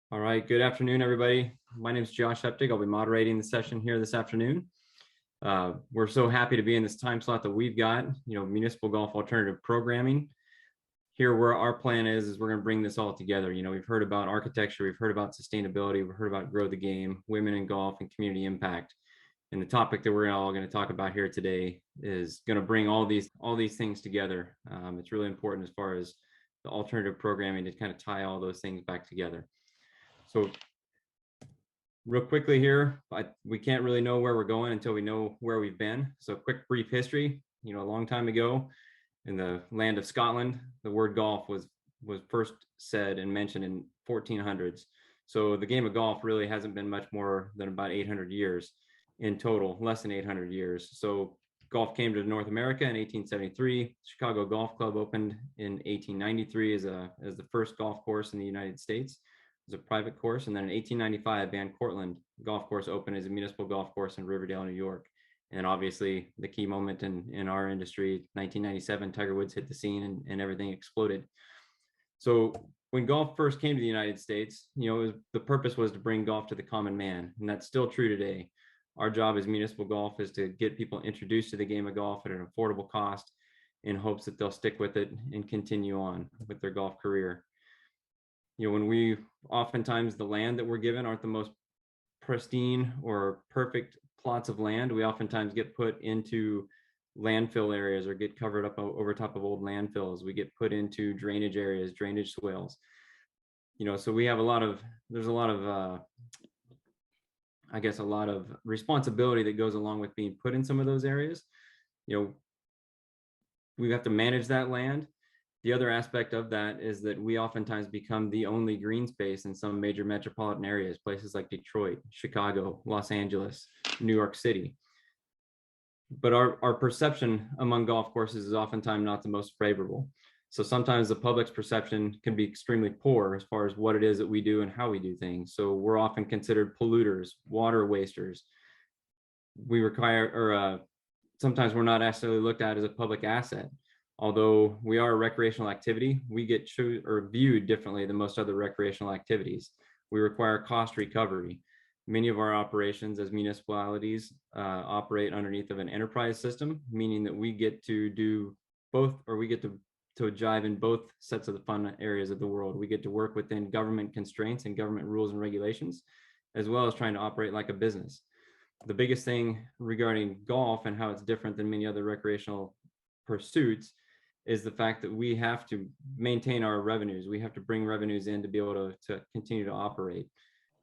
All right, good afternoon, everybody. My name is Josh Heptig. I'll be moderating the session here this afternoon. We're so happy to be in this time slot that we've got, municipal golf alternative programming. Here where our plan is we're going to bring this all together. We've heard about architecture, we've heard about sustainability, we've heard about grow the game, women in golf, and community impact. And the topic that we're all going to talk about here today is going to bring all these things together. It's really important as far as the alternative programming to kind of tie all those things back together. So real quickly here, we can't really know where we're going until we know where we've been. So quick brief history, a long time ago in the land of Scotland, the word golf was first said and mentioned in 1400s. So the game of golf really hasn't been much more than about 800 years in total, less than 800 years. So golf came to North America in 1873. Chicago Golf Club opened in 1893 as the first golf course in the United States. It was a private course. And then in 1895, Van Cortlandt Golf Course opened as a municipal golf course in Riverdale, New York. And obviously the key moment in our industry, 1997, Tiger Woods hit the scene and everything exploded. So when golf first came to the United States, the purpose was to bring golf to the common man. And that's still true today. Our job as municipal golf is to get people introduced to the game of golf at an affordable cost in hopes that they'll stick with it and continue on with their golf career. When we oftentimes the land that we're given aren't the most pristine or perfect plots of land. We oftentimes get put into landfill areas or get covered up over top of old landfills. We get put into drainage areas, drainage swales. So we have there's a lot of responsibility that goes along with being put in some of those areas. We have to manage that land. The other aspect of that is that we oftentimes become the only green space in some major metropolitan areas, places like Detroit, Chicago, Los Angeles, New York City. But our perception among golf courses is oftentimes not the most favorable. So sometimes the public's perception can be extremely poor as far as what it is that we do and how we do things. So we're often considered polluters, water wasters. We require, sometimes we're not necessarily looked at as a public asset. Although we are a recreational activity, we get viewed differently than most other recreational activities. We require cost recovery. Many of our operations as municipalities operate underneath of an enterprise system, meaning that we get to do both, or we get to jive in both sets of the fun areas of the world. We get to work within government constraints and government rules and regulations, as well as trying to operate like a business. The biggest thing regarding golf and how it's different than many other recreational pursuits is the fact that we have to maintain our revenues. We have to bring revenues in to be able to continue to operate.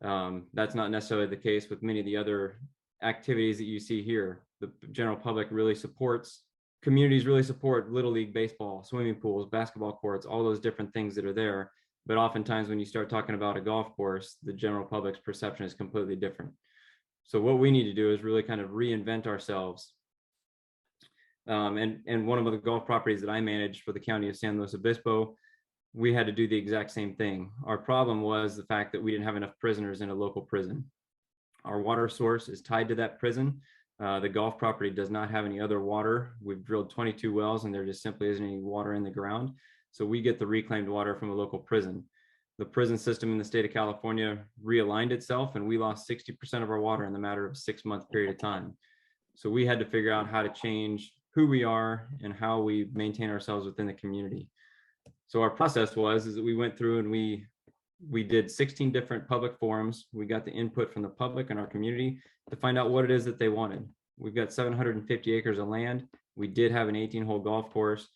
That's not necessarily the case with many of the other activities that you see here. The general public really supports, communities really support Little League baseball, swimming pools, basketball courts, all those different things that are there. But oftentimes when you start talking about a golf course, the general public's perception is completely different. So what we need to do is really kind of reinvent ourselves. And one of the golf properties that I managed for the county of San Luis Obispo, we had to do the exact same thing. Our problem was the fact that we didn't have enough prisoners in a local prison. Our water source is tied to that prison. The golf property does not have any other water. We've drilled 22 wells and there just simply isn't any water in the ground. So we get the reclaimed water from a local prison. The prison system in the state of California realigned itself and we lost 60% of our water in the matter of a 6-month period of time. So we had to figure out how to change who we are and how we maintain ourselves within the community. So our process is that we went through and we did 16 different public forums. We got the input from the public and our community to find out what it is that they wanted. We've got 750 acres of land. We did have an 18-hole golf course.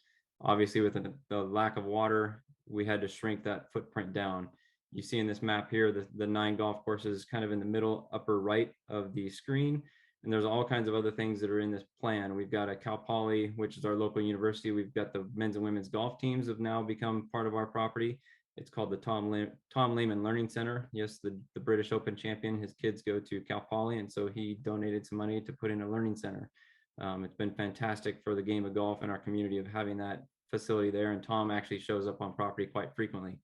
Obviously, with the lack of water, we had to shrink that footprint down. You see in this map here, the 9 golf courses kind of in the middle upper right of the screen. And there's all kinds of other things that are in this plan. We've got a Cal Poly, which is our local university. We've got the men's and women's golf teams have now become part of our property. It's called the Tom Lehman Learning Center. Yes, the British Open champion, his kids go to Cal Poly, and so he donated some money to put in a learning center. It's been fantastic for the game of golf in our community of having that facility there, and Tom actually shows up on property quite frequently.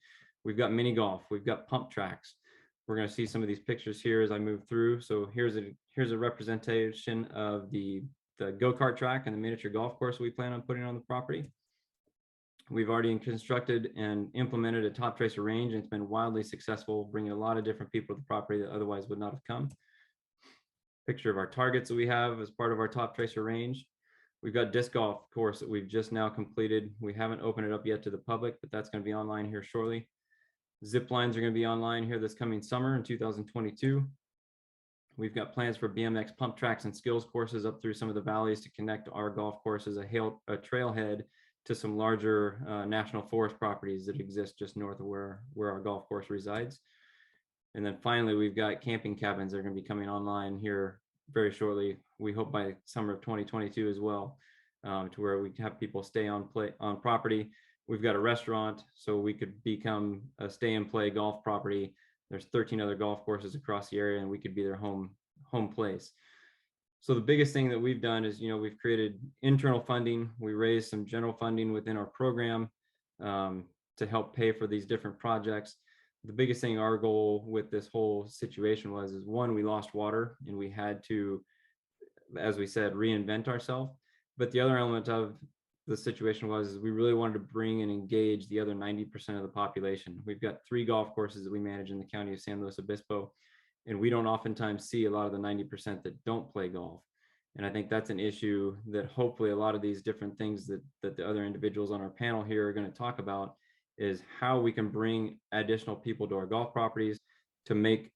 We've got mini golf, we've got pump tracks. We're going to see some of these pictures here as I move through. So here's a representation of the go-kart track and the miniature golf course we plan on putting on the property. We've already constructed and implemented a top tracer range, and it's been wildly successful, bringing a lot of different people to the property that otherwise would not have come. Picture of our targets that we have as part of our top tracer range. We've got disc golf course that we've just now completed. We haven't opened it up yet to the public, but that's going to be online here shortly. Zip lines are going to be online here this coming summer in 2022. We've got plans for BMX pump tracks and skills courses up through some of the valleys to connect our golf course as a trailhead to some larger national forest properties that exist just north of where our golf course resides. And then finally, we've got camping cabins that are going to be coming online here very shortly. We hope by summer of 2022 as well, to where we have people stay on property. We've got a restaurant, so we could become a stay and play golf property. There's 13 other golf courses across the area, and we could be their home place. So the biggest thing that we've done is, we've created internal funding. We raised some general funding within our program to help pay for these different projects. The biggest thing, our goal with this whole situation is one, we lost water and we had to, as we said, reinvent ourselves. But the other element of the situation was we really wanted to bring and engage the other 90% of the population. We've got 3 golf courses that we manage in the county of San Luis Obispo, and we don't oftentimes see a lot of the 90% that don't play golf. And I think that's an issue that hopefully a lot of these different things that the other individuals on our panel here are going to talk about is how we can bring additional people to our golf properties to make,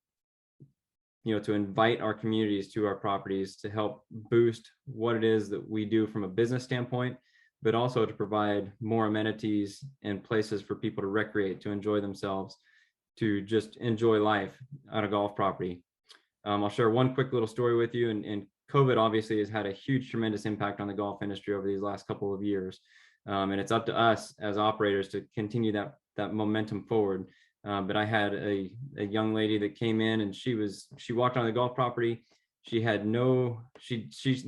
to invite our communities to our properties to help boost what it is that we do from a business standpoint, but also to provide more amenities and places for people to recreate, to enjoy themselves, to just enjoy life on a golf property. I'll share one quick little story with you. And COVID obviously has had a huge, tremendous impact on the golf industry over these last couple of years. And it's up to us as operators to continue that momentum forward. But I had a young lady that came in, and she walked on the golf property. She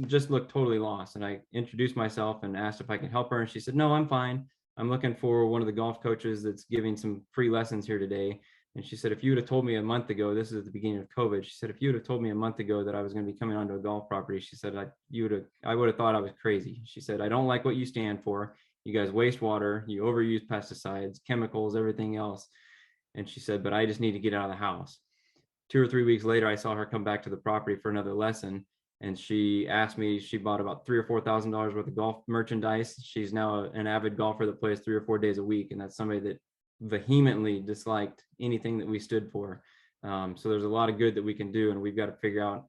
just looked totally lost. And I introduced myself and asked if I could help her. And she said, "No, I'm fine. I'm looking for one of the golf coaches that's giving some free lessons here today." And she said, "If you would have told me a month ago," this is at the beginning of COVID, she said, "if you would have told me a month ago that I was going to be coming onto a golf property," she said, I would have thought I was crazy." She said, "I don't like what you stand for. You guys waste water, you overuse pesticides, chemicals, everything else." And she said, "But I just need to get out of the house." 2 or 3 weeks later, I saw her come back to the property for another lesson. And she asked me, she bought about $3,000 or $4,000 worth of golf merchandise. She's now an avid golfer that plays 3 or 4 days a week. And that's somebody that vehemently disliked anything that we stood for. So there's a lot of good that we can do, and we've got to figure out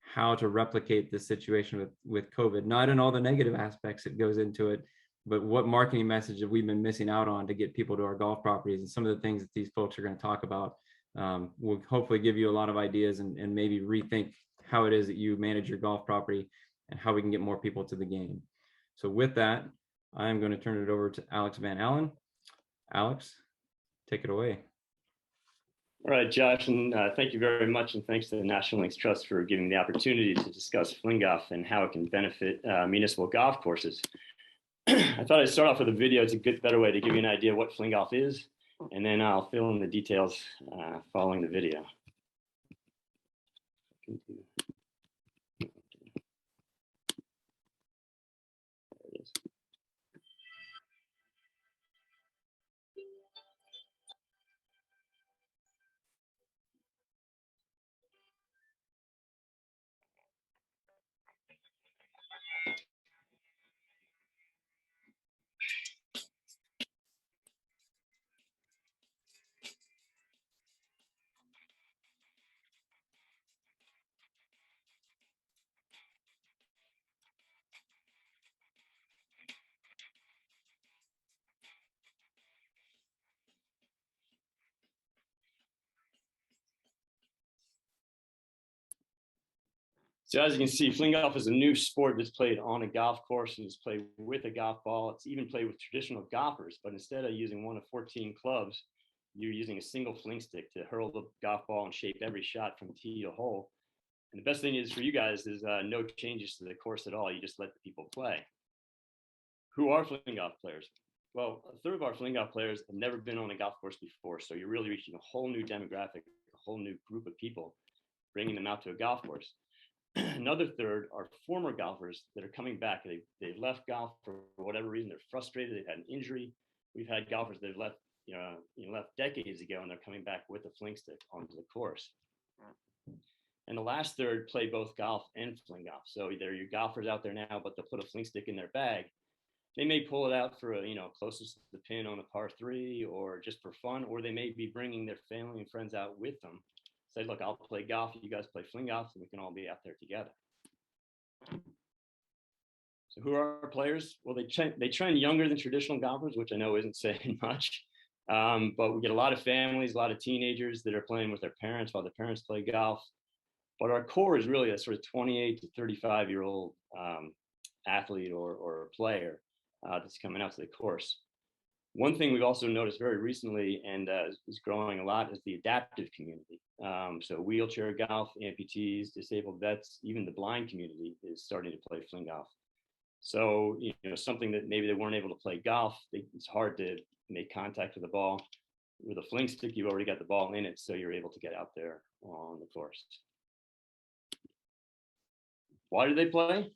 how to replicate this situation with COVID, not in all the negative aspects that goes into it, but what marketing message have we been missing out on to get people to our golf properties. And some of the things that these folks are going to talk about will hopefully give you a lot of ideas and maybe rethink how it is that you manage your golf property and how we can get more people to the game. So with that, I'm going to turn it over to Alex Van Allen. Alex, take it away. All right, Josh, and thank you very much, and thanks to the National Links Trust for giving the opportunity to discuss fling golf and how it can benefit municipal golf courses. I thought I'd start off with a video. It's a good, better way to give you an idea of what fling golf is, and then I'll fill in the details following the video. So as you can see, fling golf is a new sport that's played on a golf course, and it's played with a golf ball. It's even played with traditional golfers, but instead of using one of 14 clubs, you're using a single fling stick to hurl the golf ball and shape every shot from tee to hole. And the best thing is for you guys is no changes to the course at all. You just let the people play. Who are fling golf players? Well, a third of our fling golf players have never been on a golf course before, so you're really reaching a whole new demographic, a whole new group of people, bringing them out to a golf course. Another third are former golfers that are coming back. They've left golf for whatever reason. They're frustrated. They've had an injury. we've had golfers that have left, left decades ago, and they're coming back with a fling stick onto the course. And the last third play both golf and fling golf. So either your golfers out there now, but they'll put a fling stick in their bag. They may pull it out for closest to the pin on a par 3 or just for fun, or they may be bringing their family and friends out with them. Say, look, I'll play golf, you guys play fling golf, and we can all be out there together. So who are our players? Well, they trend younger than traditional golfers, which I know isn't saying much. But we get a lot of families, a lot of teenagers that are playing with their parents while their parents play golf. But our core is really a sort of 28 to 35-year-old athlete or player that's coming out to the course. One thing we've also noticed very recently and is growing a lot is the adaptive community. So wheelchair golf, amputees, disabled vets, even the blind community is starting to play fling golf. So, something that maybe they weren't able to play golf, it's hard to make contact with the ball. With a fling stick, you've already got the ball in it, so you're able to get out there on the course. Why do they play?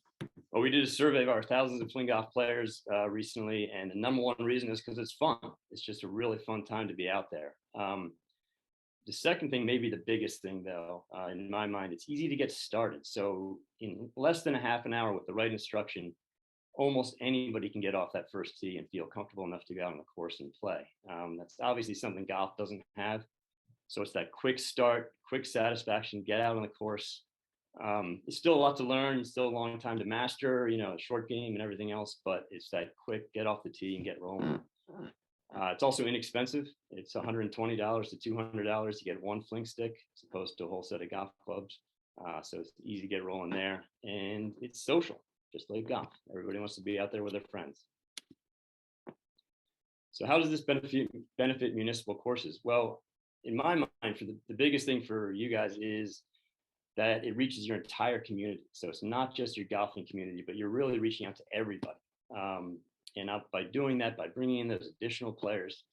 Well, we did a survey of our thousands of fling golf players recently, and the number one reason is because it's fun. It's just a really fun time to be out there. The second thing, maybe the biggest thing though, in my mind, it's easy to get started. So in less than a half an hour with the right instruction, almost anybody can get off that first tee and feel comfortable enough to go out on the course and play. That's obviously something golf doesn't have. So it's that quick start, quick satisfaction, get out on the course. It's still a lot to learn. It's still a long time to master, a short game and everything else, but it's that quick, get off the tee and get rolling. It's also inexpensive. It's $120 to $200 to get one fling stick as opposed to a whole set of golf clubs. So it's easy to get rolling there, and it's social, just like golf. Everybody wants to be out there with their friends. So how does this benefit municipal courses? Well, in my mind, for the biggest thing for you guys is that it reaches your entire community. So it's not just your golfing community, but you're really reaching out to everybody. And by doing that, by bringing in those additional players,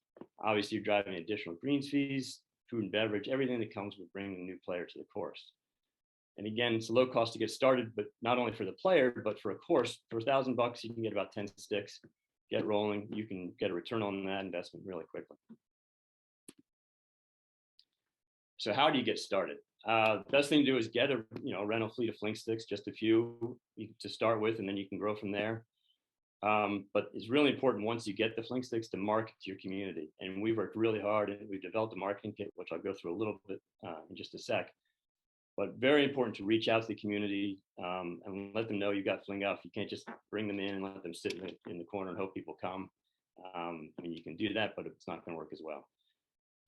obviously you're driving additional greens fees, food and beverage, everything that comes with bringing a new player to the course. And again, it's low cost to get started, but not only for the player, but for a course, for $1,000, you can get about 10 sticks, get rolling. You can get a return on that investment really quickly. So how do you get started? The best thing to do is get a rental fleet of fling sticks, just a few to start with, and then you can grow from there. But it's really important once you get the fling sticks to market to your community. And we've worked really hard, and we've developed a marketing kit, which I'll go through a little bit in just a sec. But very important to reach out to the community and let them know you got fling golf. You can't just bring them in and let them sit in the corner and hope people come. I mean, you can do that, but it's not going to work as well.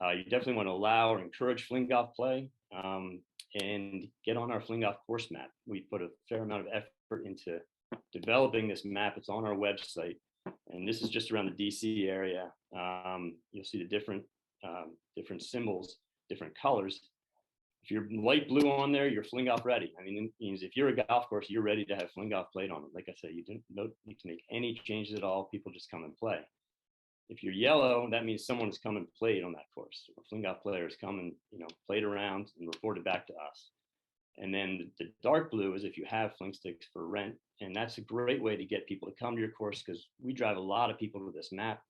You definitely want to allow or encourage fling golf play and get on our fling golf course map. We put a fair amount of effort into developing this map. It's on our website, and this is just around the DC area. You'll see the different symbols, different colors. If you're light blue on there, you're fling golf ready. I mean, it means if you're a golf course, you're ready to have fling golf played on it. Like I said, you don't need to make any changes at all. People just come and play. If you're yellow, that means someone has come and played on that course. A fling golf player has come and played around and reported back to us. And then the dark blue is if you have fling sticks for rent, and that's a great way to get people to come to your course because we drive a lot of people to this map.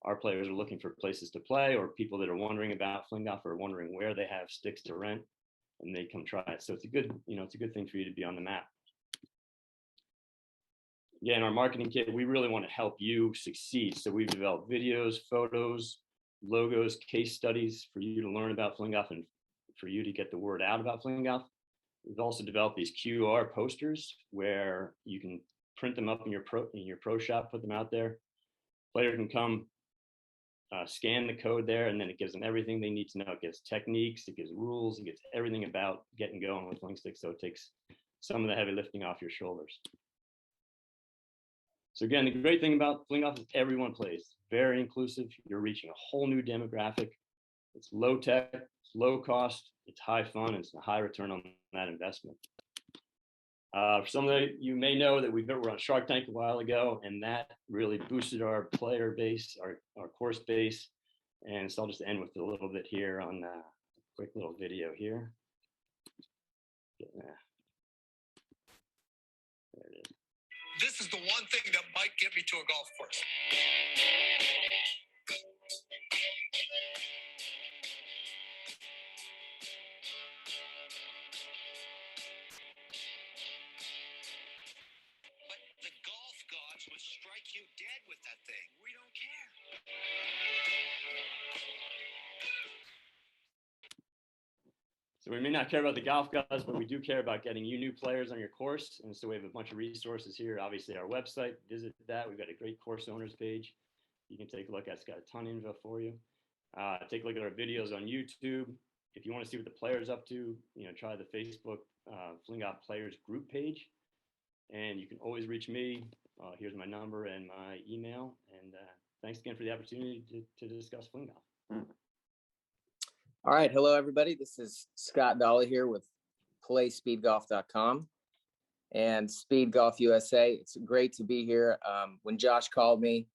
Our players are looking for places to play, or people that are wondering about fling golf or wondering where they have sticks to rent, and they come try it. So it's a good, it's a good thing for you to be on the map. Yeah, in our marketing kit, we really want to help you succeed. So we've developed videos, photos, logos, case studies for you to learn about fling golf and for you to get the word out about fling golf. We've also developed these QR posters where you can print them up in your pro shop, put them out there. Player can come, scan the code there, and then it gives them everything they need to know. It gives techniques, it gives rules, it gives everything about getting going with fling sticks. So it takes some of the heavy lifting off your shoulders. So again, the great thing about fling golf is everyone plays. It's very inclusive. You're reaching a whole new demographic. It's low tech, it's low cost, it's high fun, and it's a high return on that investment. For some of you may know that we were on Shark Tank a while ago, and that really boosted our player base, our course base. And so I'll just end with a little bit here on a quick little video here. There it is. This is the one thing that might get me to a golf course. So we may not care about the golf gods, but we do care about getting you new players on your course. And so we have a bunch of resources here. Obviously, our website, visit that. We've got a great course owners page. You can take a look at. It's got a ton of info for you. Take a look at our videos on YouTube. If you want to see what the player's up to, try the Facebook Fling Golf Players group page. And you can always reach me. Here's my number and my email. And thanks again for the opportunity to discuss Fling Golf. All right. Hello, everybody. This is Scott Dolly here with PlaySpeedGolf.com and Speed Golf USA. It's great to be here. When Josh called me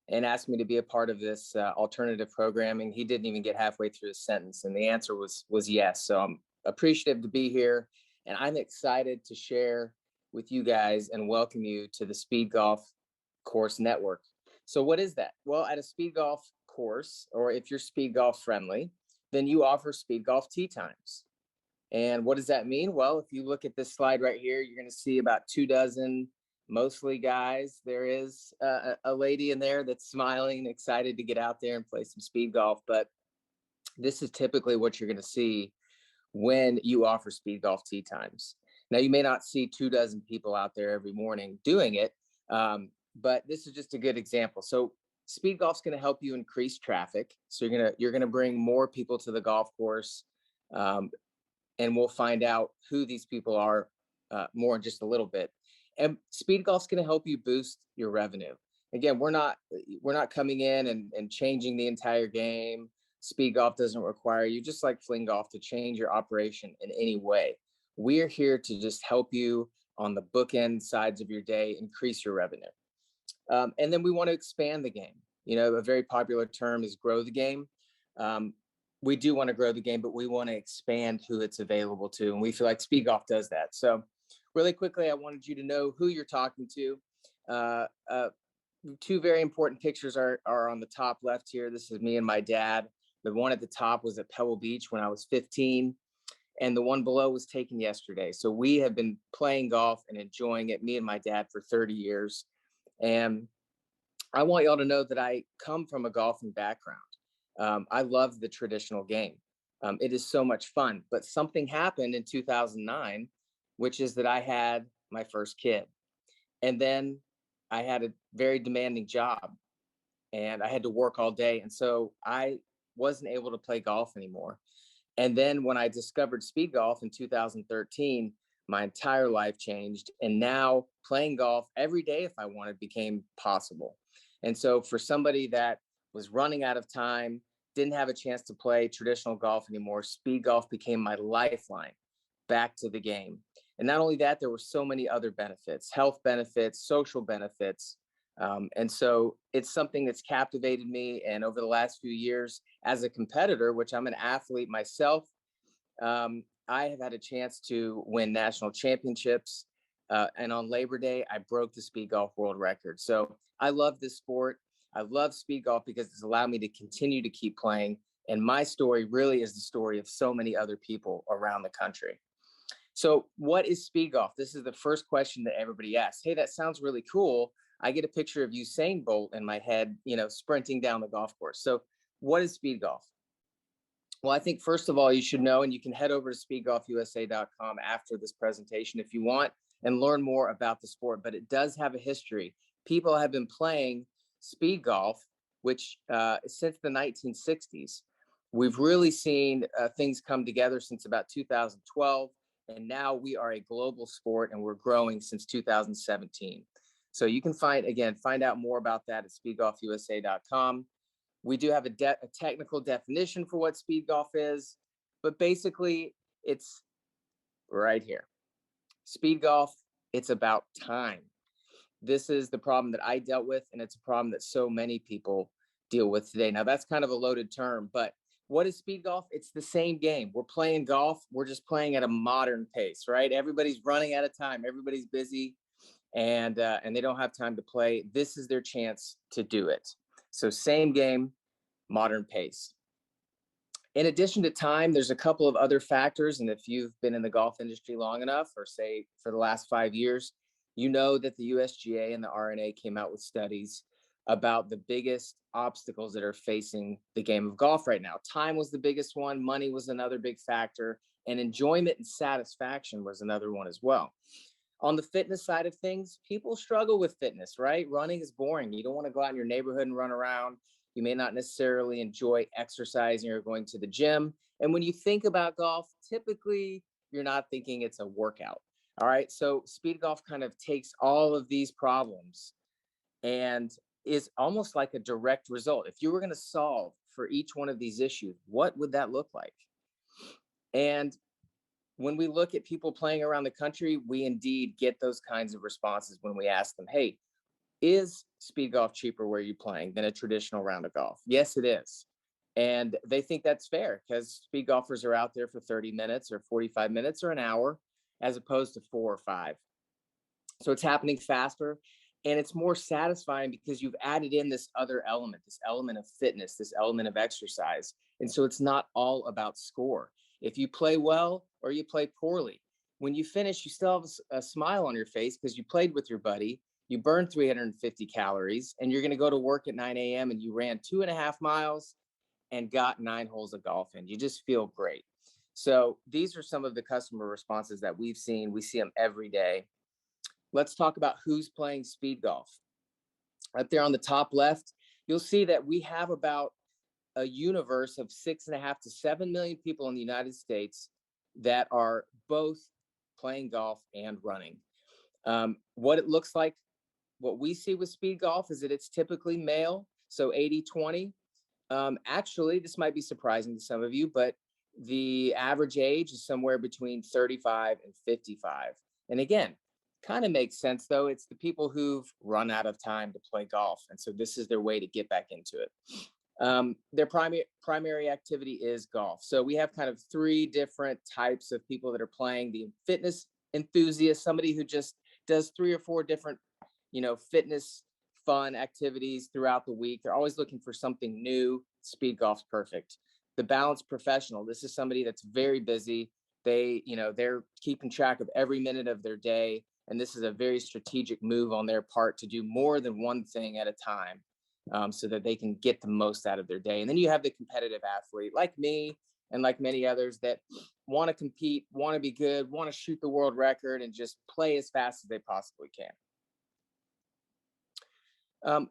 and asked me to be a part of this alternative programming, he didn't even get halfway through his sentence, and the answer was yes. So I'm appreciative to be here, and I'm excited to share with you guys and welcome you to the Speed Golf Course Network. So what is that? Well, at a Speed Golf course, or if you're Speed Golf friendly, then you offer Speed Golf tee times. And what does that mean? Well, if you look at this slide right here, you're going to see about 24, mostly guys. There is a lady in there that's smiling, excited to get out there and play some speed golf. But this is typically what you're going to see when you offer Speed Golf tee times. Now, you may not see 24 people out there every morning doing it, but this is just a good example. So Speed Golf's going to help you increase traffic. So you're gonna bring more people to the golf course, and we'll find out who these people are more in just a little bit. And Speed Golf's going to help you boost your revenue. Again, we're not coming in and changing the entire game. Speed Golf doesn't require you, just like Fling Golf, to change your operation in any way. We're here to just help you on the bookend sides of your day, increase your revenue. And then we want to expand the game. A very popular term is grow the game. We do want to grow the game, but we want to expand who it's available to. And we feel like Speed Golf does that. So really quickly, I wanted you to know who you're talking to. Two very important pictures are on the top left here. This is me and my dad. The one at the top was at Pebble Beach when I was 15. And the one below was taken yesterday. So we have been playing golf and enjoying it, me and my dad, for 30 years. And I want y'all to know that I come from a golfing background. I love the traditional game. It is so much fun. But something happened in 2009, which is that I had my first kid. And then I had a very demanding job and I had to work all day. And so I wasn't able to play golf anymore. And then when I discovered Speed Golf in 2013, my entire life changed. And now playing golf every day, if I wanted, became possible. And so for somebody that was running out of time, didn't have a chance to play traditional golf anymore, Speed Golf became my lifeline back to the game. And not only that, there were so many other benefits, health benefits, social benefits. And so it's something that's captivated me. And over the last few years as a competitor, which I'm an athlete myself, I have had a chance to win national championships. And on Labor Day, I broke the Speed Golf world record. So I love this sport. I love Speed Golf because it's allowed me to continue to keep playing. And my story really is the story of so many other people around the country. So what is Speed Golf? This is the first question that everybody asks. Hey, that sounds really cool. I get a picture of Usain Bolt in my head, sprinting down the golf course. So what is Speed Golf? Well, I think first of all, you should know, and you can head over to speedgolfusa.com after this presentation if you want and learn more about the sport, but it does have a history. People have been playing speed golf, which since the 1960s. We've really seen things come together since about 2012, and now we are a global sport and we're growing since 2017. So you can find out more about that at speedgolfusa.com. We do have a technical definition for what speed golf is, but basically it's right here. Speed golf, it's about time. This is the problem that I dealt with, and it's a problem that so many people deal with today. Now, that's kind of a loaded term, but what is speed golf? It's the same game. We're playing golf. We're just playing at a modern pace, right? Everybody's running out of time. Everybody's busy, and they don't have time to play. This is their chance to do it. So same game, modern pace. In addition to time, there's a couple of other factors. And if you've been in the golf industry long enough, or say for the last 5 years, you know that the USGA and the RNA came out with studies about the biggest obstacles that are facing the game of golf right now. Time was the biggest one. Money was another big factor, and enjoyment and satisfaction was another one as well. On the fitness side of things, people struggle with fitness, right? Running is boring. You don't want to go out in your neighborhood and run around. You may not necessarily enjoy exercising or going to the gym. And when you think about golf, typically you're not thinking it's a workout. All right. So speed golf kind of takes all of these problems and is almost like a direct result. If you were going to solve for each one of these issues, what would that look like? And when we look at people playing around the country, we indeed get those kinds of responses when we ask them, hey, is speed golf cheaper where you're playing than a traditional round of golf? Yes, it is. And they think that's fair because speed golfers are out there for 30 minutes or 45 minutes or an hour as opposed to 4 or 5. So it's happening faster. And it's more satisfying because you've added in this other element, this element of fitness, this element of exercise. And so it's not all about score. If you play well or you play poorly, when you finish, you still have a smile on your face because you played with your buddy, you burned 350 calories, and you're going to go to work at 9 a.m. and you ran 2.5 miles and got 9 holes of golf in. You just feel great. So these are some of the customer responses that we've seen. We see them every day. Let's talk about who's playing speed golf. Right there on the top left, you'll see that we have about a universe of 6.5 to 7 million people in the United States that are both playing golf and running. What it looks like, what we see with speed golf is that it's typically male, so 80-20. Actually, this might be surprising to some of you, but the average age is somewhere between 35 and 55. And again, kind of makes sense, though. It's the people who've run out of time to play golf. And so this is their way to get back into it. Their primary activity is golf. So we have kind of 3 different types of people that are playing: the fitness enthusiast, somebody who just does 3 or 4 different, fitness fun activities throughout the week. They're always looking for something new. Speed golf's perfect. The balanced professional, this is somebody that's very busy. They're keeping track of every minute of their day. And this is a very strategic move on their part to do more than one thing at a time, so that they can get the most out of their day. And then you have the competitive athlete like me and like many others that want to compete, want to be good, want to shoot the world record, and just play as fast as they possibly can.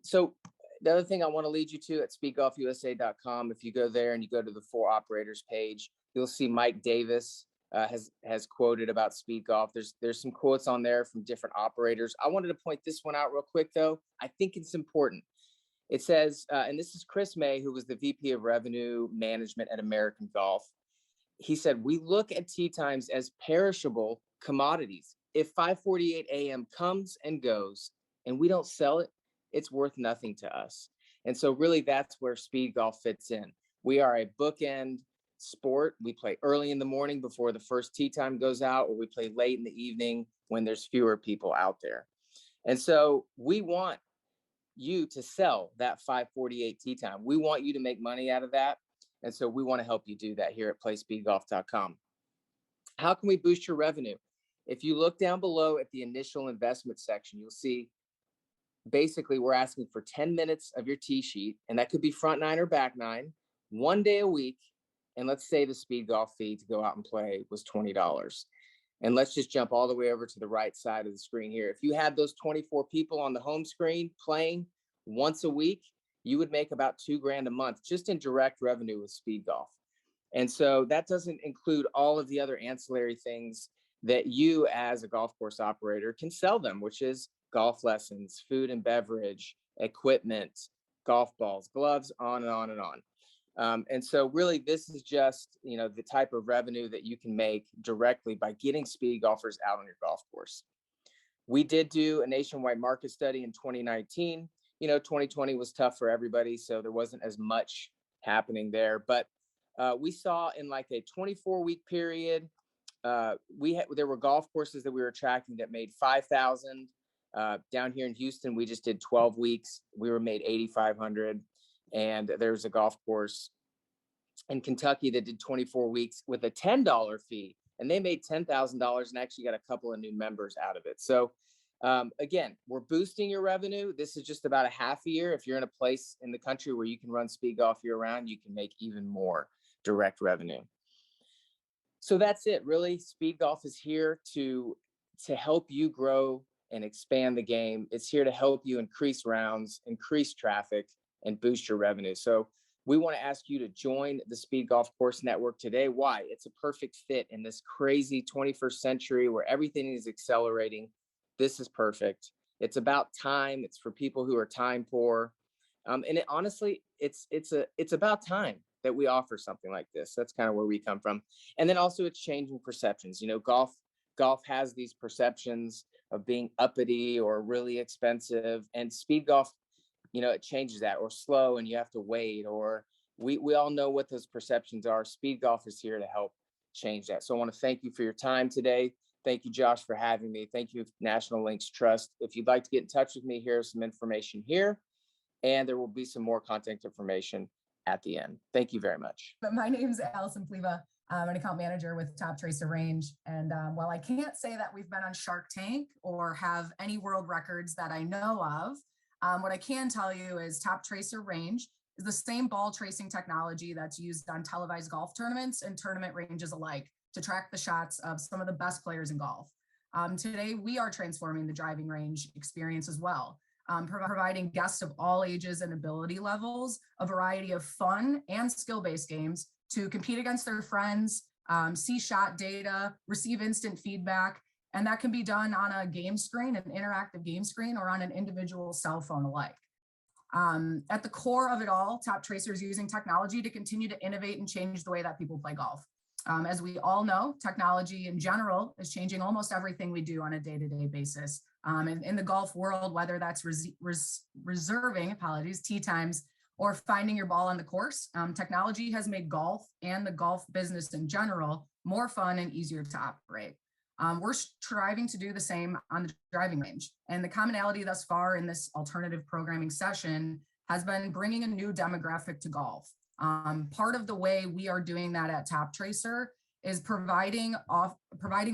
So the other thing I want to lead you to at speedgolfusa.com, if you go there and you go to the 4 operators page, you'll see Mike Davis has quoted about speed golf. There's some quotes on there from different operators. I wanted to point this one out real quick, though. I think it's important. It says, and this is Chris May, who was the VP of Revenue Management at American Golf. He said, we look at tee times as perishable commodities. If 5:48 a.m. comes and goes and we don't sell it, it's worth nothing to us. And so really that's where speed golf fits in. We are a bookend sport. We play early in the morning before the first tee time goes out, or we play late in the evening when there's fewer people out there. And so we want you to sell that 5:48 tee time. We want you to make money out of that. And so we want to help you do that here at playspeedgolf.com. How can we boost your revenue? If you look down below at the initial investment section, you'll see basically we're asking for 10 minutes of your tee sheet, and that could be front 9 or back 9, 1 day a week. And let's say the speed golf fee to go out and play was $20. And let's just jump all the way over to the right side of the screen here. If you had those 24 people on the home screen playing once a week, you would make about $2,000 a month just in direct revenue with speed golf. And so that doesn't include all of the other ancillary things that you as a golf course operator can sell them, which is golf lessons, food and beverage, equipment, golf balls, gloves, on and on and on. And so really this is just, the type of revenue that you can make directly by getting speed golfers out on your golf course. We did do a nationwide market study in 2019. 2020 was tough for everybody, so there wasn't as much happening there. But we saw in like a 24-week period, there were golf courses that we were tracking that made 5,000. Down here in Houston, we just did 12 weeks. We were made 8,500. And there's a golf course in Kentucky that did 24 weeks with a $10 fee, and they made $10,000 and actually got a couple of new members out of it. So Again, we're boosting your revenue. This is just about a half a year. If you're in a place in the country where you can run speed golf year round, you can make even more direct revenue. So that's it, really. Speed golf is here to help you grow and expand the game. It's here to help you increase rounds, increase traffic, and boost your revenue. So we want to ask you to join the Speed Golf Course Network today. Why? It's a perfect fit in this crazy 21st century where everything is accelerating. This is perfect. It's about time. It's for people who are time poor. And honestly, it's about time that we offer something like this. That's kind of where we come from. And then also it's changing perceptions. You know, golf has these perceptions of being uppity or really expensive, and speed golf, you know, it changes that, or slow and you have to wait, or we all know what those perceptions are. Speed golf is here to help change that. So I want to thank you for your time today. Thank you, Josh, for having me. Thank you, National Links Trust. If you'd like to get in touch with me, here's some information here, and there will be some more contact information at the end. Thank you very much. My name's Allison Pleva. I'm an account manager with Top Tracer Range. And while I can't say that we've been on Shark Tank or have any world records that I know of, what I can tell you is Top Tracer Range is the same ball tracing technology that's used on televised golf tournaments and tournament ranges alike to track the shots of some of the best players in golf. Today, we are transforming the driving range experience as well, providing guests of all ages and ability levels a variety of fun and skill-based games to compete against their friends, see shot data, receive instant feedback, and that can be done on a game screen, an interactive game screen, or on an individual cell phone alike. At the core of it all, Top Tracer is using technology to continue to innovate and change the way that people play golf. As we all know, technology in general is changing almost everything we do on a day-to-day basis. In the golf world, whether that's reserving tee times or finding your ball on the course, technology has made golf and the golf business in general more fun and easier to operate. We're striving to do the same on the driving range. And the commonality thus far in this alternative programming session has been bringing a new demographic to golf. Part of the way we are doing that at Top Tracer is providing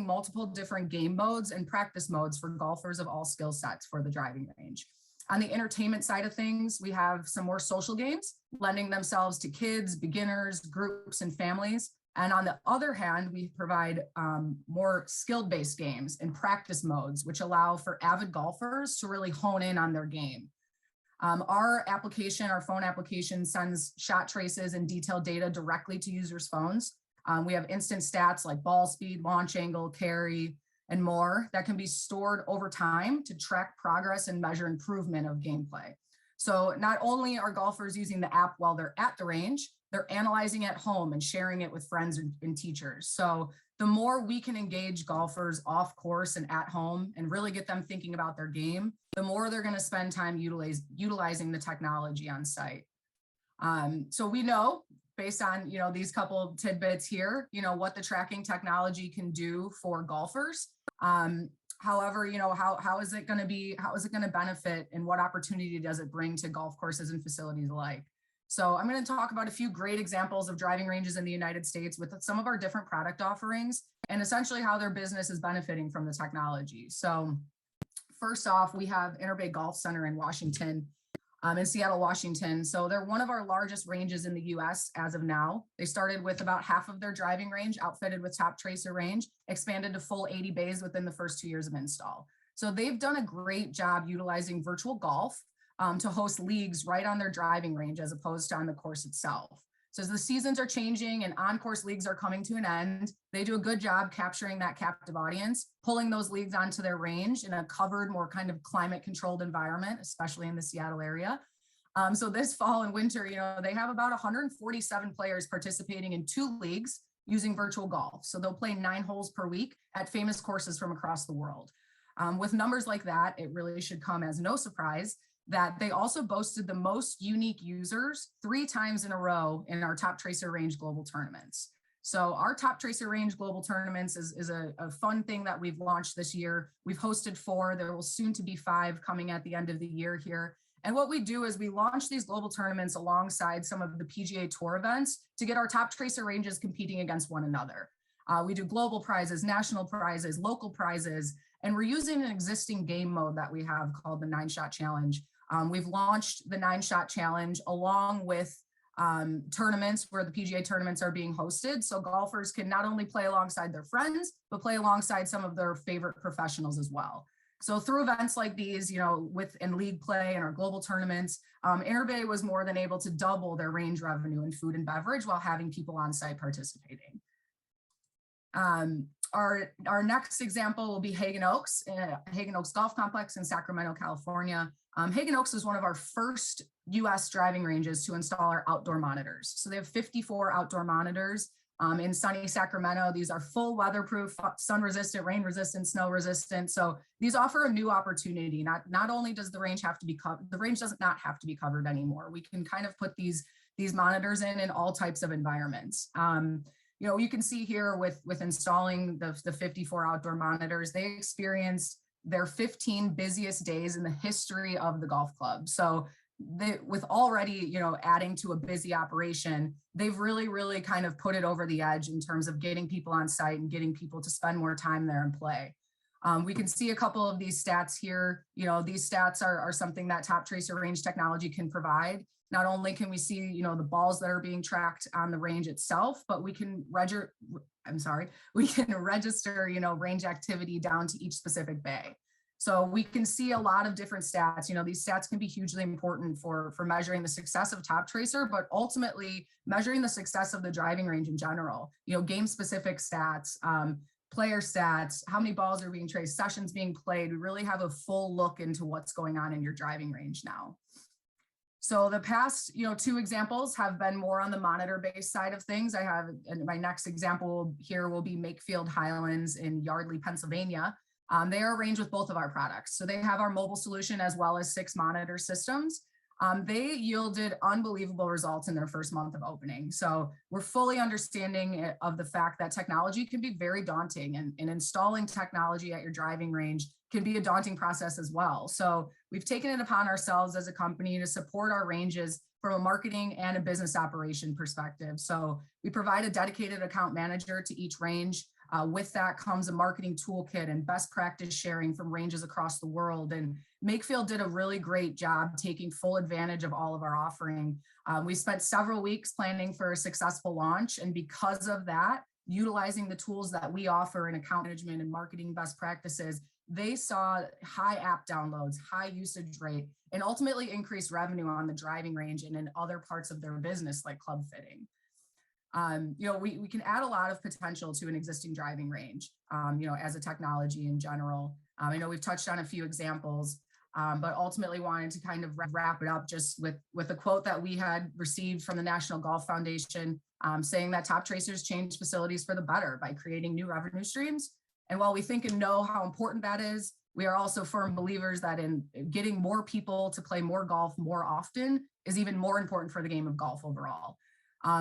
multiple different game modes and practice modes for golfers of all skill sets for the driving range. On the entertainment side of things, we have some more social games lending themselves to kids, beginners, groups, and families. And on the other hand, we provide more skill-based games and practice modes, which allow for avid golfers to really hone in on their game. Our phone application sends shot traces and detailed data directly to users' phones. We have instant stats like ball speed, launch angle, carry, and more that can be stored over time to track progress and measure improvement of gameplay. So not only are golfers using the app while they're at the range, they're analyzing at home and sharing it with friends and teachers. So the more we can engage golfers off course and at home and really get them thinking about their game, the more they're going to spend time utilizing the technology on site. So we know, based on these couple of tidbits here, what the tracking technology can do for golfers. However, how is it going to benefit, and what opportunity does it bring to golf courses and facilities alike? So I'm going to talk about a few great examples of driving ranges in the United States with some of our different product offerings and essentially how their business is benefiting from the technology. So first off, we have Interbay Golf Center in Washington, in Seattle, Washington. So they're one of our largest ranges in the US as of now. They started with about half of their driving range outfitted with Top Tracer range, expanded to full 80 bays within the first 2 years of install. So they've done a great job utilizing virtual golf to host leagues right on their driving range as opposed to on the course itself. So as the seasons are changing and on-course leagues are coming to an end, they do a good job capturing that captive audience, pulling those leagues onto their range in a covered, more kind of climate-controlled environment, especially in the Seattle area. So this fall and winter, they have about 147 players participating in 2 leagues using virtual golf. So they'll play 9 holes per week at famous courses from across the world. With numbers like that, it really should come as no surprise that they also boasted the most unique users 3 times in a row in our Top Tracer Range global tournaments. So our Top Tracer Range global tournaments is a fun thing that we've launched this year. We've hosted 4, there will soon to be 5 coming at the end of the year here. And what we do is we launch these global tournaments alongside some of the PGA Tour events to get our Top Tracer ranges competing against one another. We do global prizes, national prizes, local prizes, And we're using an existing game mode that we have called the 9-Shot Challenge. We've launched the 9-Shot Challenge along with tournaments where the PGA tournaments are being hosted. So golfers can not only play alongside their friends, but play alongside some of their favorite professionals as well. So through events like these, in league play and our global tournaments, Interbay was more than able to double their range revenue in food and beverage while having people on site participating. Our next example will be Hagen Oaks Golf Complex in Sacramento, California. Hagen Oaks is one of our first US driving ranges to install our outdoor monitors. So they have 54 outdoor monitors in sunny Sacramento. These are full weatherproof, sun resistant, rain resistant, snow resistant. So these offer a new opportunity. Not only does the range have to be covered, the range does not have to be covered anymore. We can kind of put these monitors in all types of environments. You can see here with installing the 54 outdoor monitors, they experienced their 15 busiest days in the history of the golf club. So with already, adding to a busy operation, they've really kind of put it over the edge in terms of getting people on site and getting people to spend more time there and play. We can see a couple of these stats here. These stats are something that Top Tracer range technology can provide. Not only can we see, the balls that are being tracked on the range itself, but we can register, range activity down to each specific bay. So we can see a lot of different stats. These stats can be hugely important for measuring the success of Top Tracer, but ultimately measuring the success of the driving range in general. Game specific stats, player stats, how many balls are being traced, sessions being played. We really have a full look into what's going on in your driving range now. So the past, 2 examples have been more on the monitor-based side of things. And my next example here will be Makefield Highlands in Yardley, Pennsylvania. They are arranged with both of our products. So they have our mobile solution as well as 6 monitor systems. They yielded unbelievable results in their first month of opening. So we're fully understanding of the fact that technology can be very daunting, and installing technology at your driving range can be a daunting process as well. So we've taken it upon ourselves as a company to support our ranges from a marketing and a business operation perspective. So we provide a dedicated account manager to each range. With that comes a marketing toolkit and best practice sharing from ranges across the world. And Makefield did a really great job taking full advantage of all of our offering. We spent several weeks planning for a successful launch. And because of that, utilizing the tools that we offer in account management and marketing best practices, they saw high app downloads, high usage rate, and ultimately increased revenue on the driving range and in other parts of their business like club fitting. We can add a lot of potential to an existing driving range, as a technology in general. I know we've touched on a few examples, but ultimately wanted to kind of wrap it up just with a quote that we had received from the National Golf Foundation, saying that Top Tracers change facilities for the better by creating new revenue streams. And while we think and know how important that is, we are also firm believers that in getting more people to play more golf more often is even more important for the game of golf overall.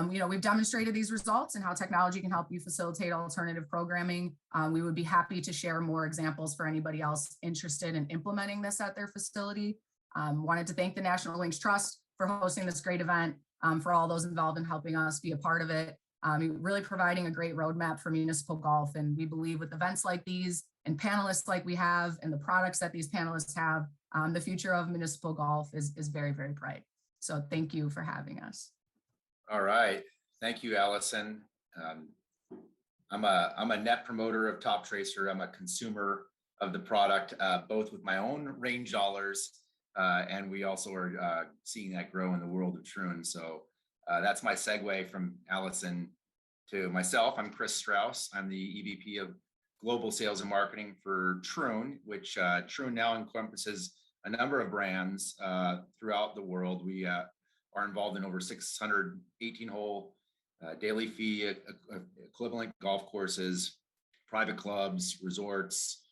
We've demonstrated these results and how technology can help you facilitate alternative programming. We would be happy to share more examples for anybody else interested in implementing this at their facility. Wanted to thank the National Links Trust for hosting this great event, for all those involved in helping us be a part of it. Really providing a great roadmap for municipal golf. And we believe with events like these and panelists like we have and the products that these panelists have, the future of municipal golf is very, very bright. So thank you for having us. All right. Thank you, Allison. I'm a net promoter of Top Tracer. I'm a consumer of the product, both with my own range dollars, and we also are seeing that grow in the world of Troon. So that's my segue from Allison to myself. I'm Chris Strauss. I'm the EVP of Global Sales and Marketing for Troon, which Troon now encompasses a number of brands throughout the world. We are involved in over 600 18-hole daily fee equivalent golf courses, private clubs, resorts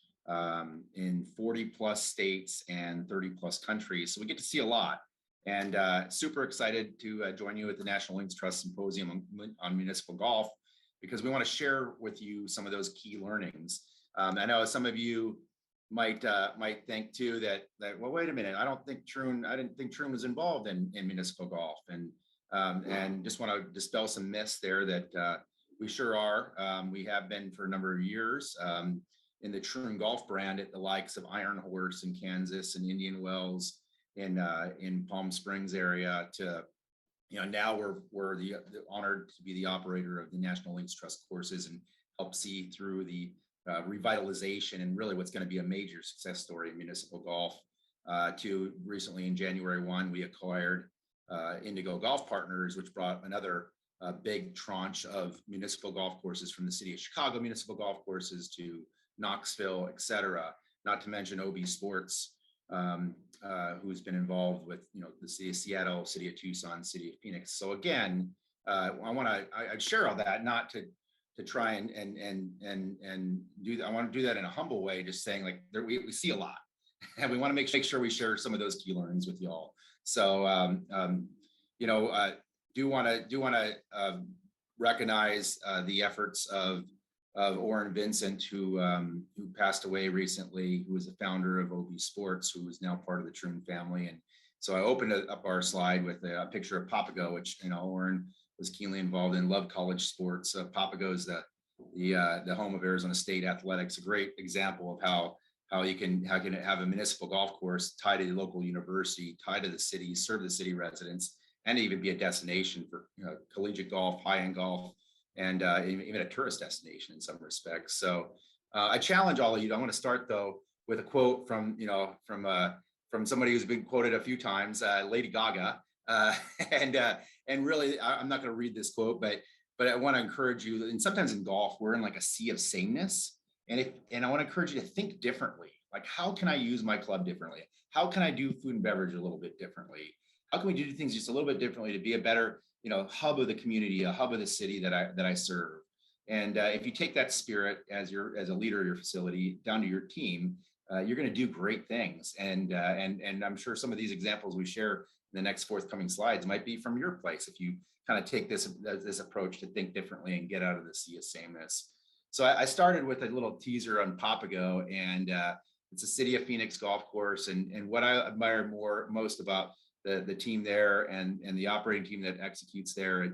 in 40 plus states and 30 plus countries. So we get to see a lot. And super excited to join you at the National Links Trust Symposium on municipal golf, because we want to share with you some of those key learnings. I know some of you might think too that well, wait a minute, I didn't think Troon was involved in municipal golf, and just want to dispel some myths there that we sure are. We have been for a number of years. in the Troon Golf brand at the likes of Iron Horse in Kansas and Indian Wells in Palm Springs area to, now we're the honored to be the operator of the National Links Trust courses and help see through the revitalization and really what's going to be a major success story in municipal golf. To recently in January 1, we acquired Indigo Golf Partners, which brought another big tranche of municipal golf courses from the city of Chicago, municipal golf courses to Knoxville, et cetera, not to mention OB Sports, who's been involved with, the city of Seattle, city of Tucson, city of Phoenix. So again, I'd share all that, not to try and do that. I want to do that in a humble way, just saying like we see a lot and we want to make sure we share some of those key learnings with y'all. So, do want to recognize the efforts of Orrin Vincent, who passed away recently, who was the founder of OB Sports, who is now part of the Troon family. And so I opened up our slide with a picture of Papago, which Orrin was keenly involved in, loved college sports. Papago is the home of Arizona State athletics, a great example of how you can have a municipal golf course tied to the local university, tied to the city, serve the city residents, and even be a destination for collegiate golf, high-end golf, and even a tourist destination in some respects. So I challenge all of you. I want to start though with a quote from somebody who's been quoted a few times, Lady Gaga, and really I'm not going to read this quote, but I want to encourage you. And sometimes in golf we're in like a sea of sameness, and I want to encourage you to think differently. Like, how can I use my club differently? How can I do food and beverage a little bit differently? How can we do things just a little bit differently to be a better hub of the community, a hub of the city that I serve? And if you take that spirit as a leader of your facility down to your team, you're going to do great things. And I'm sure some of these examples we share in the next forthcoming slides might be from your place if you kind of take this approach to think differently and get out of the sea of sameness. So I started with a little teaser on Papago, and it's a city of Phoenix golf course. And what I admire most about the team there and the operating team that executes there,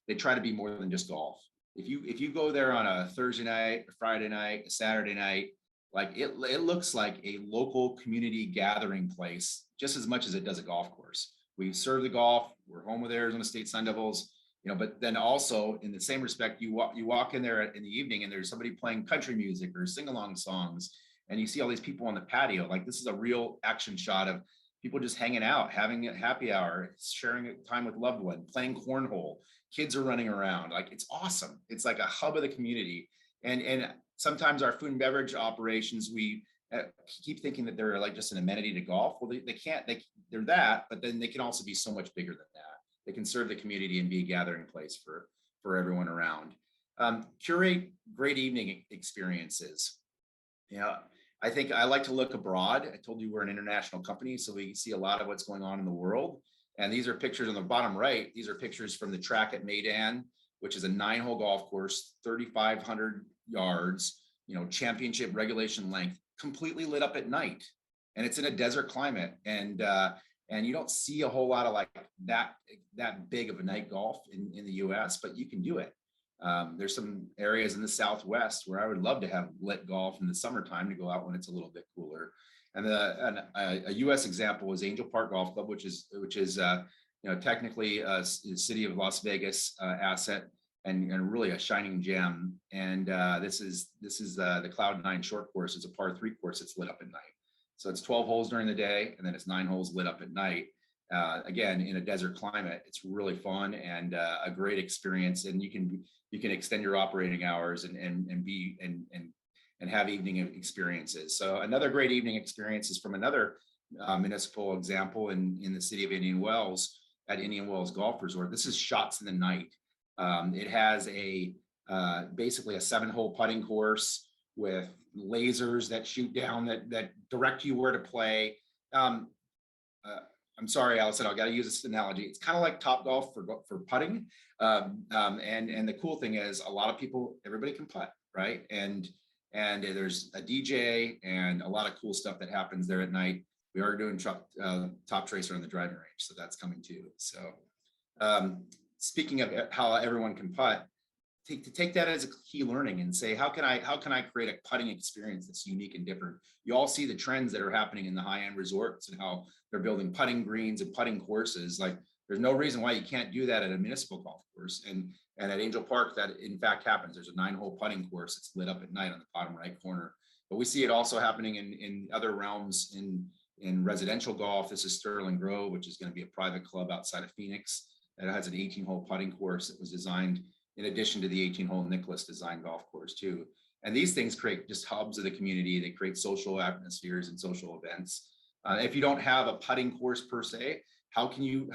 they try to be more than just golf. If you go there on a Thursday night, a Friday night, a Saturday night, like it looks like a local community gathering place just as much as it does a golf course. We serve the golf. We're home with Arizona State Sun Devils, but then also in the same respect, you walk in there in the evening and there's somebody playing country music or sing-along songs, and you see all these people on the patio. Like, this is a real action shot of people just hanging out, having a happy hour, sharing time with loved one, playing cornhole. Kids are running around. Like, it's awesome. It's like a hub of the community. And sometimes our food and beverage operations, we keep thinking that they're like just an amenity to golf. Well, they can't. They're that, but then they can also be so much bigger than that. They can serve the community and be a gathering place for everyone around. Curate great evening experiences. I think I like to look abroad. I told you we're an international company, so we see a lot of what's going on in the world. And these are pictures on the bottom right. These are pictures from the track at Maidan, which is a 9-hole golf course, 3,500 yards, championship regulation length, completely lit up at night. And it's in a desert climate. And you don't see a whole lot of like that big of a night golf in the US, but you can do it. There's some areas in the Southwest where I would love to have lit golf in the summertime to go out when it's a little bit cooler. And a U.S. example is Angel Park Golf Club, which is technically a city of Las Vegas asset and really a shining gem. And this is the Cloud 9 short course. It's a par 3 course. It's lit up at night. So it's 12 holes during the day, and then it's 9 holes lit up at night. Again, in a desert climate, it's really fun and a great experience. And you can extend your operating hours and have evening experiences. So another great evening experience is from another municipal example in the city of Indian Wells at Indian Wells Golf Resort. This is Shots in the Night. It has basically a 7-hole putting course with lasers that shoot down that direct you where to play. I'm sorry, Allison, I got to use this analogy. It's kind of like Top Golf for putting. And the cool thing is a lot of people, everybody can putt, right? And there's a DJ and a lot of cool stuff that happens there at night. We are doing Top Tracer on the driving range, so that's coming too. So speaking of how everyone can putt, take that as a key learning and say, how can I create a putting experience that's unique and different? You all see the trends that are happening in the high-end resorts and how they're building putting greens and putting courses. Like, there's no reason why you can't do that at a municipal golf course. And at Angel Park, that in fact happens. There's a 9-hole putting course that's lit up at night on the bottom right corner. But we see it also happening in other realms in residential golf. This is Sterling Grove, which is going to be a private club outside of Phoenix that has an 18-hole putting course that was designed in addition to the 18-hole Nicholas design golf course too. And these things create just hubs of the community. They create social atmospheres and social events. If you don't have a putting course per se, how can you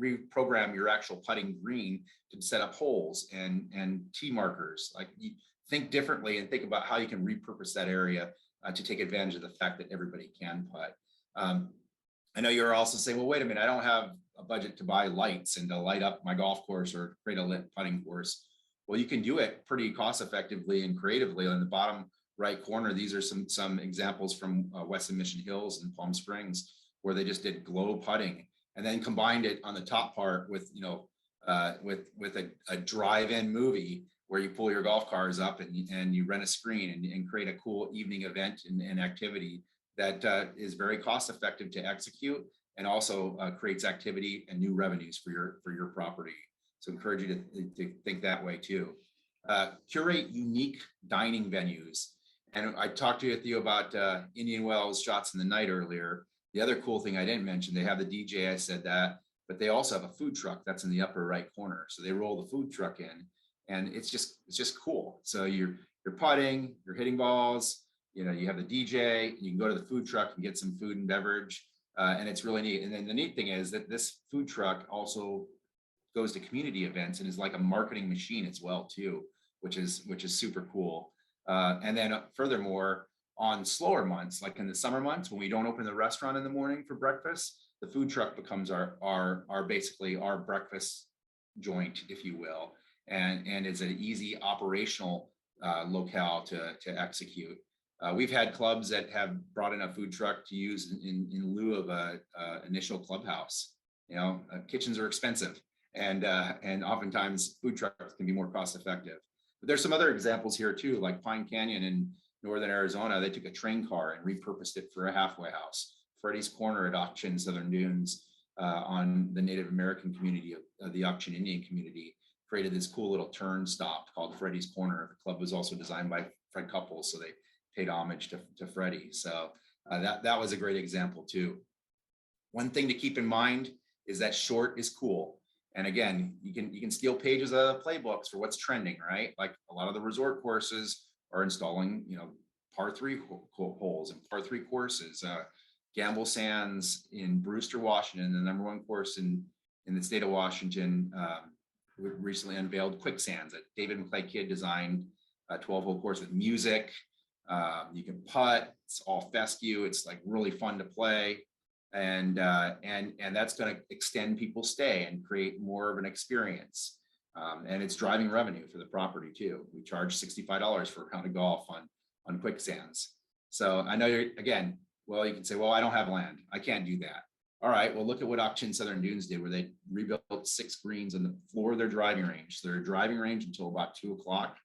reprogram your actual putting green to set up holes and tee markers? Like, you think differently and think about how you can repurpose that area to take advantage of the fact that everybody can putt. I know you're also saying, well, wait a minute, I don't have a budget to buy lights and to light up my golf course or create a lit putting course. Well, you can do it pretty cost effectively and creatively. On the bottom right corner, these are some examples from Weston Mission Hills and Palm Springs, where they just did glow putting and then combined it on the top part with, with a drive-in movie where you pull your golf cars up and you rent a screen and create a cool evening event and activity that is very cost effective to execute and also creates activity and new revenues for your property. So encourage you to think that way too. Curate unique dining venues. And I talked to you about Indian Wells Shots in the Night earlier. The other cool thing I didn't mention, they have the DJ, I said that, but they also have a food truck that's in the upper right corner. So they roll the food truck in and it's just cool. So you're putting, you're hitting balls, you have the DJ, you can go to the food truck and get some food and beverage. And it's really neat. And then the neat thing is that this food truck also goes to community events and is like a marketing machine as well too, which is super cool. And then furthermore, on slower months, like in the summer months, when we don't open the restaurant in the morning for breakfast, the food truck becomes our basically our breakfast joint, if you will, and is an easy operational locale to execute. We've had clubs that have brought in a food truck to use in lieu of a initial clubhouse. Kitchens are expensive, and oftentimes food trucks can be more cost effective. But there's some other examples here too, like Pine Canyon in northern Arizona. They took a train car and repurposed it for a halfway house. Freddie's Corner at Auction Southern Dunes on the Native American community of the Auction Indian community created this cool little turn stop called Freddie's Corner. The club was also designed by Fred Couples, so they paid homage to Freddie. So that was a great example too. One thing to keep in mind is that short is cool. And again, you can steal pages of playbooks for what's trending, right? Like a lot of the resort courses are installing, par 3 holes and par 3 courses. Gamble Sands in Brewster, Washington, the #1 course in the state of Washington, recently unveiled Quicksands that David McClay Kidd designed, a 12-hole course with music. You can putt. It's all fescue. It's like really fun to play, and that's going to extend people's stay and create more of an experience. And it's driving revenue for the property too. We charge $65 for a round of golf on Quicksands. So I know you can say, well, I don't have land. I can't do that. All right, well, look at what Auction Southern Dunes did, where they rebuilt 6 greens on the floor of their driving range. So their driving range until about 2 o'clock.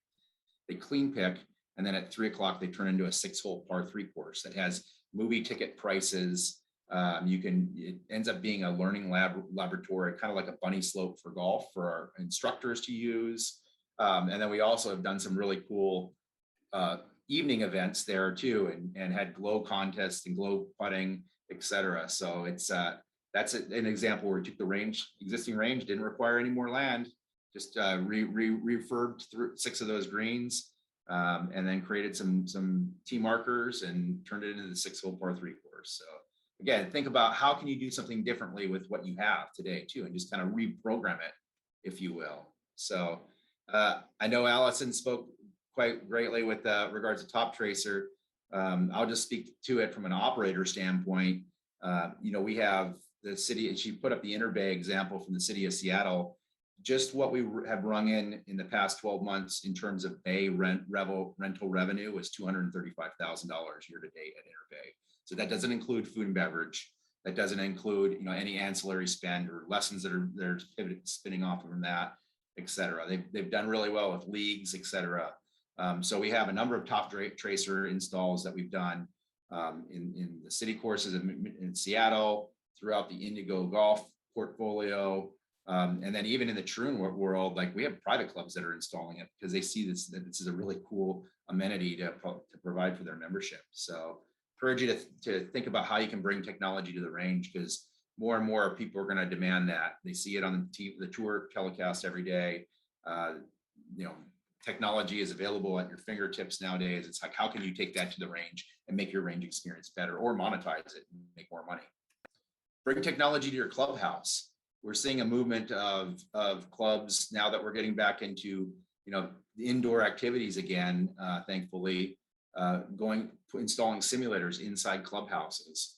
They clean pick, and then at 3 o'clock, they turn into a 6-hole par 3 course that has movie ticket prices. It ends up being a learning laboratory, kind of like a bunny slope for golf for our instructors to use. And then we also have done some really cool evening events there too, and had glow contests and glow putting, etc. So that's an example where we took the existing range, didn't require any more land, just refurbed through 6 of those greens, and then created some tee markers and turned it into the 6-hole par 3 course. So again, think about how can you do something differently with what you have today too, and just kind of reprogram it, if you will. So I know Allison spoke quite greatly with regards to Top Tracer. I'll just speak to it from an operator standpoint. We have the city, and she put up the Interbay example from the city of Seattle. Just what we have rung in the past 12 months in terms of bay rental revenue was $235,000 year to date at Interbay. So that doesn't include food and beverage. That doesn't include any ancillary spend or lessons that are spinning off from that. et cetera. They've done really well with leagues, et cetera. So we have a number of top tracer installs that we've done in the city courses in Seattle, throughout the Indigo Golf portfolio, and then even in the Troon world, like we have private clubs that are installing it because they see that this is a really cool amenity to provide for their membership. So encourage you to think about how you can bring technology to the range, because more and more people are going to demand that. They see it on the tour telecast every day. Technology is available at your fingertips nowadays. It's like, how can you take that to the range and make your range experience better, or monetize it and make more money? Bring technology to your clubhouse. We're seeing a movement of clubs now that we're getting back into, indoor activities again, thankfully, installing simulators inside clubhouses,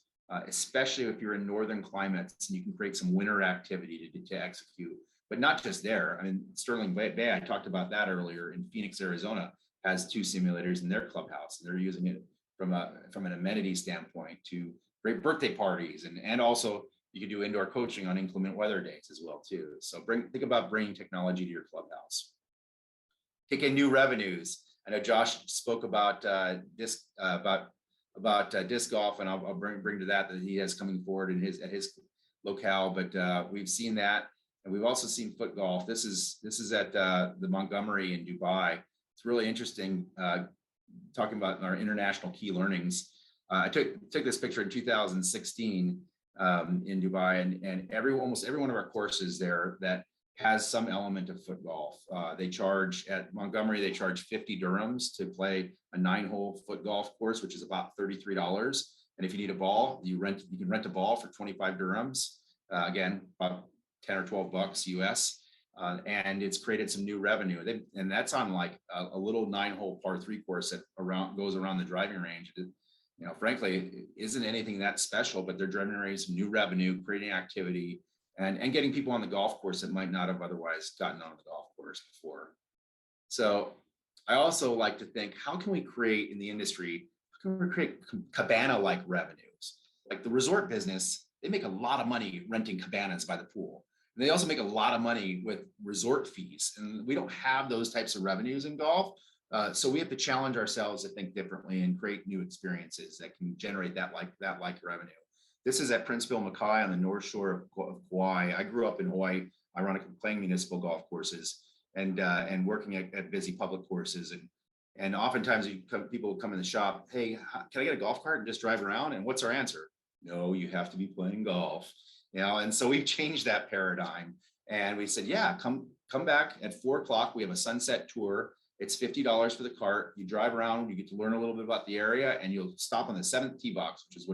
especially if you're in northern climates and you can create some winter activity to execute. But not just there. I mean, Sterling Bay, I talked about that earlier, in Phoenix, Arizona, has 2 simulators in their clubhouse. They're using it from an amenity standpoint to great birthday parties, and also you can do indoor coaching on inclement weather days as well too. So think about bringing technology to your clubhouse. Kick in new revenues. I know Josh spoke about disc golf, and I'll bring to that he has coming forward at his locale. But we've seen that. And we've also seen foot golf. This is at the Montgomery in Dubai. It's really interesting, talking about our international key learnings. I took this picture in 2016 in Dubai, and almost every one of our courses there that has some element of foot golf. They charge at Montgomery, they charge 50 dirhams to play a 9-hole foot golf course, which is about $33. And if you need a ball, you can rent a ball for 25 dirhams. Again, about 10 or 12 bucks US, and it's created some new revenue. And that's on like a little 9-hole par 3 course that goes around the driving range. Frankly, it isn't anything that special, but they're generating some new revenue, creating activity, and getting people on the golf course that might not have otherwise gotten on the golf course before. So I also like to think, how can we create in the industry, how can we create cabana-like revenues? Like the resort business, they make a lot of money renting cabanas by the pool. And they also make a lot of money with resort fees. And we don't have those types of revenues in golf. So we have to challenge ourselves to think differently and create new experiences that can generate that revenue. This is at Princeville Mackay on the North Shore of Kauai. I grew up in Hawaii, ironically, playing municipal golf courses and working at busy public courses. And oftentimes people come in the shop, hey, can I get a golf cart and just drive around? And what's our answer? No, you have to be playing golf. And so we've changed that paradigm, and we said, yeah, come back at 4:00. We have a sunset tour. It's $50 for the cart. You drive around, you get to learn a little bit about the area, and you'll stop on the 7th tee box, which is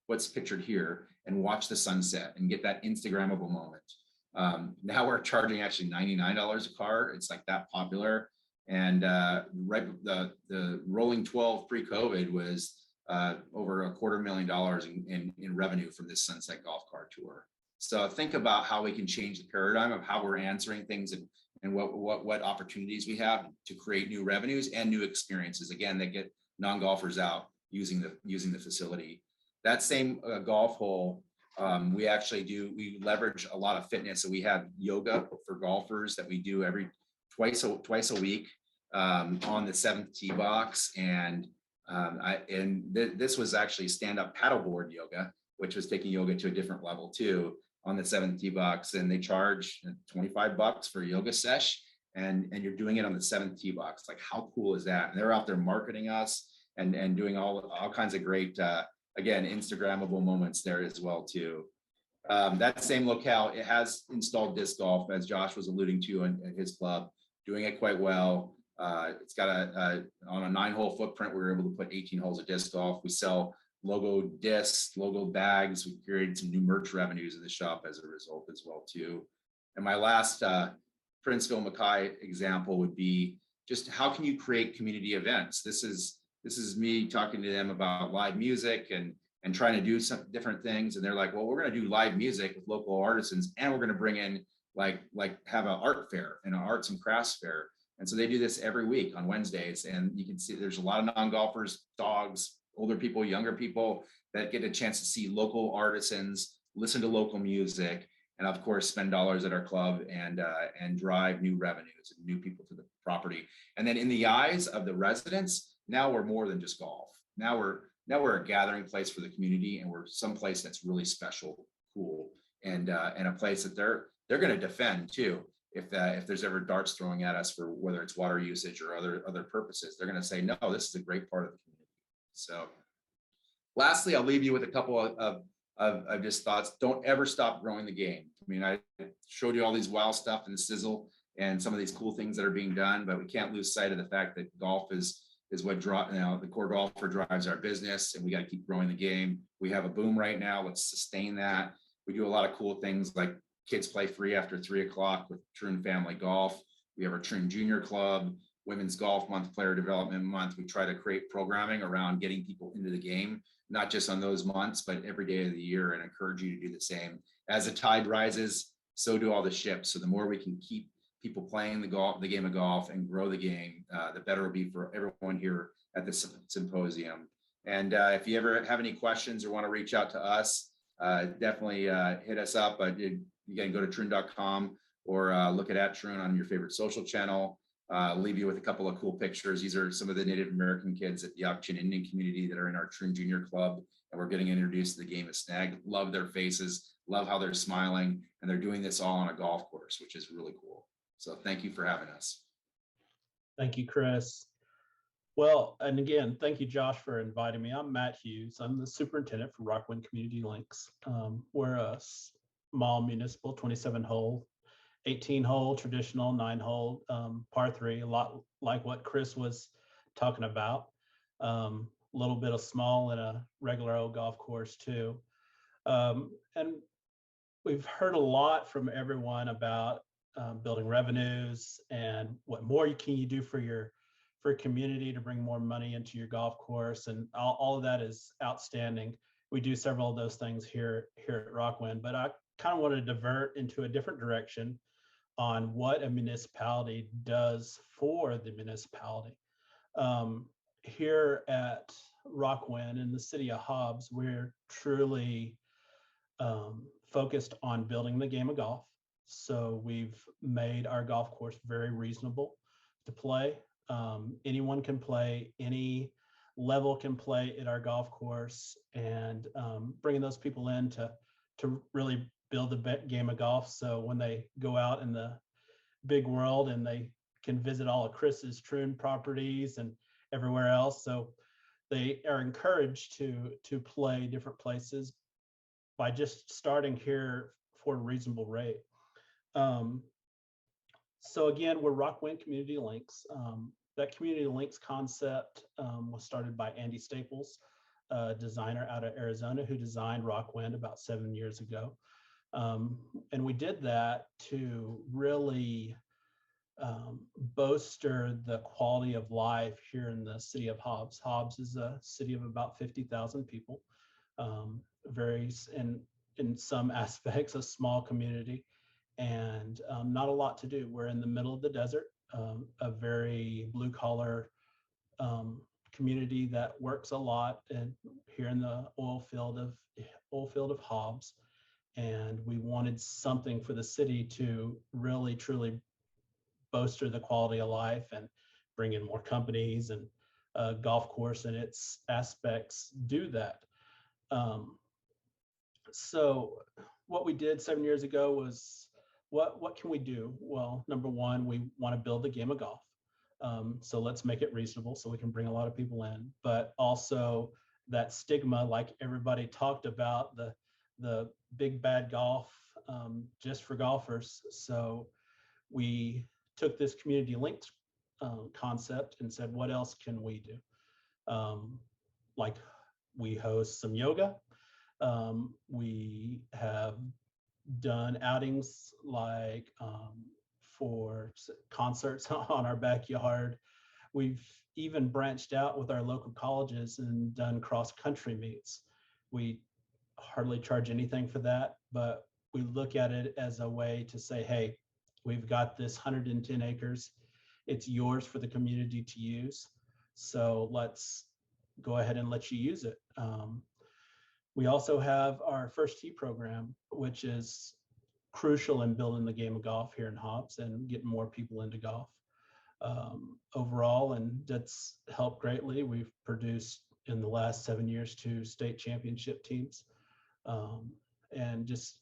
what's pictured here, and watch the sunset and get that Instagrammable moment. Now we're charging actually $99 a cart. It's like that popular. And the rolling 12 pre-COVID was over $250,000 in revenue from this Sunset Golf Cart Tour. So think about how we can change the paradigm of how we're answering things and what opportunities we have to create new revenues and new experiences. Again, that get non-golfers out using the facility. That same golf hole, we leverage a lot of fitness. So we have yoga for golfers that we do twice a week on the 7th tee box, and this was actually stand-up paddleboard yoga, which was taking yoga to a different level too, on the 7th tee box. And they charge $25 for a yoga sesh, and you're doing it on the 7th tee box. Like, how cool is that? And they're out there marketing us and doing all kinds of great, again, Instagrammable moments there as well too. That same locale, it has installed disc golf, as Josh was alluding to at his club, doing it quite well. It's got on a 9-hole footprint, we were able to put 18 holes of disc golf. We sell logo discs, logo bags. We created some new merch revenues in the shop as a result as well too. And my last Princeville Mackay example would be just how can you create community events? This is me talking to them about live music and trying to do some different things. And they're like, well, we're going to do live music with local artisans, and we're going to bring in like have an art fair and an arts and crafts fair. And so they do this every week on Wednesdays. And you can see there's a lot of non-golfers, dogs, older people, younger people that get a chance to see local artisans, listen to local music, and of course spend dollars at our club and drive new revenues and new people to the property. And then in the eyes of the residents, now we're more than just golf. Now we're a gathering place for the community, and we're someplace that's really special, cool, and a place that they're going to defend too. If there's ever darts throwing at us for whether it's water usage or other purposes, they're going to say, no, this is a great part of the community. So lastly, I'll leave you with a couple of just thoughts. Don't ever stop growing the game. I mean, I showed you all these wild stuff and the sizzle and some of these cool things that are being done, but we can't lose sight of the fact that golf is what the core golfer drives our business, and we got to keep growing the game. We have a boom right now. Let's sustain that. We do a lot of cool things like kids play free after 3 o'clock with Troon Family Golf. We have our Troon Junior Club, Women's Golf Month, Player Development Month. We try to create programming around getting people into the game, not just on those months, but every day of the year, and encourage you to do the same. As the tide rises, so do all the ships. So the more we can keep people playing the game of golf and grow the game, the better it'll be for everyone here at the symposium. And if you ever have any questions or want to reach out to us, definitely hit us up. You can go to troon.com or look at @Troon on your favorite social channel. Leave you with a couple of cool pictures. These are some of the Native American kids at the Auction Indian community that are in our Troon Junior Club, and we're getting introduced to the game of snag. Love their faces, love how they're smiling, and they're doing this all on a golf course, which is really cool. So thank you for having us. Thank you, Chris. Well, and again, thank you, Josh, for inviting me. I'm Matt Hughes. I'm the superintendent for Rockwind Community Links. We're a small municipal 27-hole, 18-hole traditional 9-hole par 3, a lot like what Chris was talking about. A little bit of small and a regular old golf course too. And we've heard a lot from everyone about building revenues and what more can you do for your community to bring more money into your golf course, and all of that is outstanding. We do several of those things here at Rockwind, but I kind of want to divert into a different direction on what a municipality does for the municipality. Here at Rockwind in the city of Hobbs, we're truly focused on building the game of golf. So we've made our golf course very reasonable to play. Anyone can play, any level can play at our golf course, and bringing those people in to really build the game of golf. So when they go out in the big world and they can visit all of Chris's Troon properties and everywhere else. So they are encouraged to play different places by just starting here for a reasonable rate. So again, we're Rockwind Community Links. That Community Links concept was started by Andy Staples, a designer out of Arizona who designed Rockwind about 7 years ago. And we did that to really bolster the quality of life here in the city of Hobbs. Hobbs is a city of about 50,000 people, very in some aspects a small community, and not a lot to do. We're in the middle of the desert, a very blue collar community that works a lot, and here in the oil field of Hobbs. And we wanted something for the city to really truly bolster the quality of life and bring in more companies, and golf course and its aspects do that. So what we did 7 years ago was, what can we do? Well, number one, we want to build the game of golf. So let's make it reasonable so we can bring a lot of people in, but also that stigma, like everybody talked about, the big bad golf just for golfers. So we took this community links concept and said, what else can we do? Like we host some yoga. We have done outings like for concerts on our backyard. We've even branched out with our local colleges and done cross-country meets. We hardly charge anything for that, but we look at it as a way to say, hey, we've got this 110 acres. It's yours for the community to use. So let's go ahead and let you use it. We also have our First Tee program, which is crucial in building the game of golf here in Hobbs and getting more people into golf overall, and that's helped greatly. We've produced in the last 7 years 2 state championship teams, and just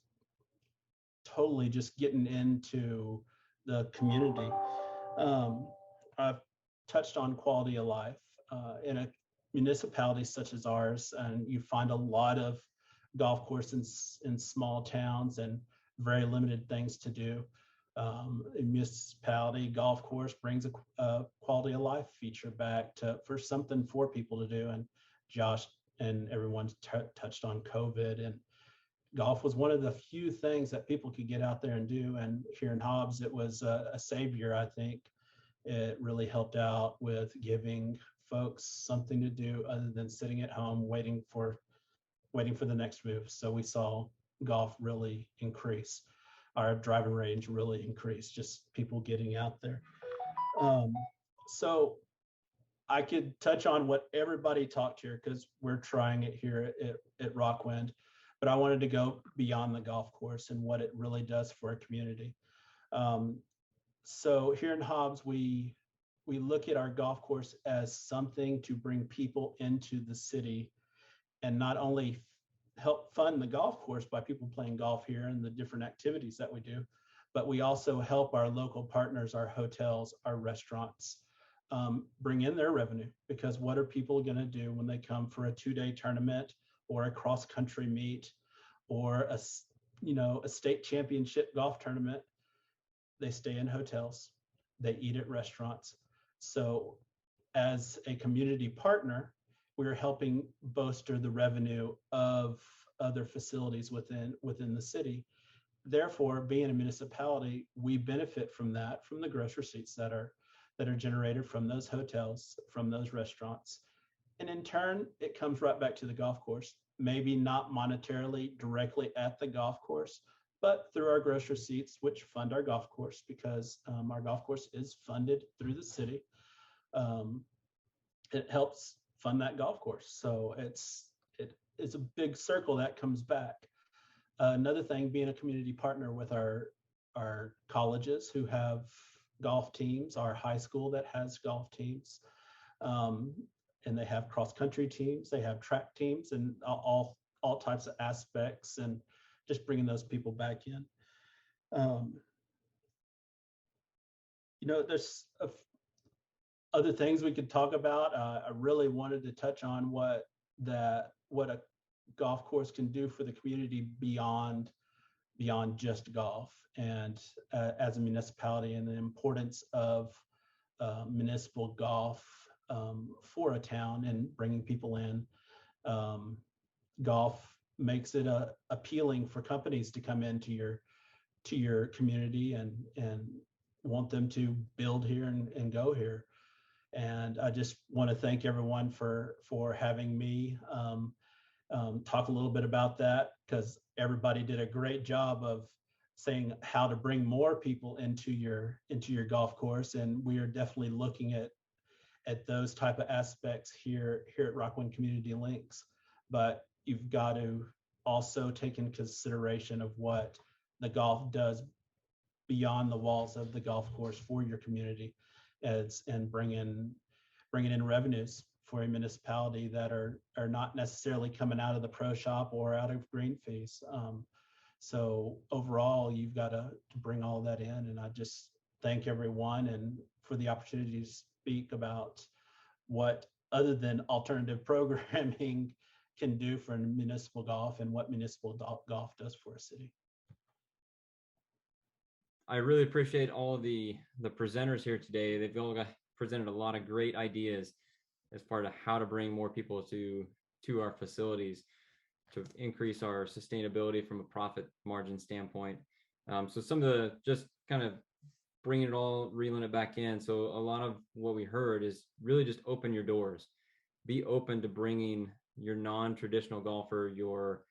totally just getting into the community. I've touched on quality of life in a municipality such as ours, and you find a lot of golf courses in small towns and very limited things to do. A municipality golf course brings a quality of life feature back for something for people to do. And Josh and everyone touched on COVID, and golf was one of the few things that people could get out there and do. And here in Hobbs, it was a savior. I think it really helped out with giving folks something to do other than sitting at home waiting for the next move. So we saw golf really increase. Our driving range really increased, just people getting out there. So I could touch on what everybody talked here because we're trying it here at Rockwind, but I wanted to go beyond the golf course and what it really does for a community. So here in Hobbs, we look at our golf course as something to bring people into the city and not only help fund the golf course by people playing golf here and the different activities that we do, but we also help our local partners, our hotels, our restaurants, bring in their revenue, because what are people going to do when they come for a 2-day tournament or a cross-country meet or a state championship golf tournament? They stay in hotels, they eat at restaurants. So as a community partner, we're helping bolster the revenue of other facilities within the city. Therefore, being a municipality, we benefit from that, from the gross receipts that are generated from those hotels, from those restaurants. And in turn, it comes right back to the golf course, maybe not monetarily directly at the golf course, but through our gross receipts, which fund our golf course, because our golf course is funded through the city. It helps fund that golf course. So it's a big circle that comes back. Another thing, being a community partner with our colleges who have golf teams, our high school that has golf teams, and they have cross-country teams, they have track teams, and all types of aspects, and just bringing those people back in. There's other things we could talk about. I really wanted to touch on what a golf course can do for the community beyond just golf, and as a municipality, and the importance of municipal golf for a town and bringing people in. Golf makes it appealing for companies to come into your community and want them to build here and go here. And I just want to thank everyone for having me talk a little bit about that, because everybody did a great job of saying how to bring more people into your golf course, and we are definitely looking at those type of aspects here at Rockwind Community Links. But you've got to also take in consideration of what the golf does beyond the walls of the golf course for your community, and bring in revenues for a municipality that are not necessarily coming out of the pro shop or out of green fees. So overall, you've got to bring all that in, and I just thank everyone and for the opportunity to speak about what other than alternative programming can do for municipal golf and what municipal golf does for a city. I really appreciate all of the presenters here today. They've all presented a lot of great ideas as part of how to bring more people to our facilities to increase our sustainability from a profit margin standpoint. So some of the, just kind of bringing it all, reeling it back in. So a lot of what we heard is really just open your doors. Be open to bringing your non-traditional golfer, your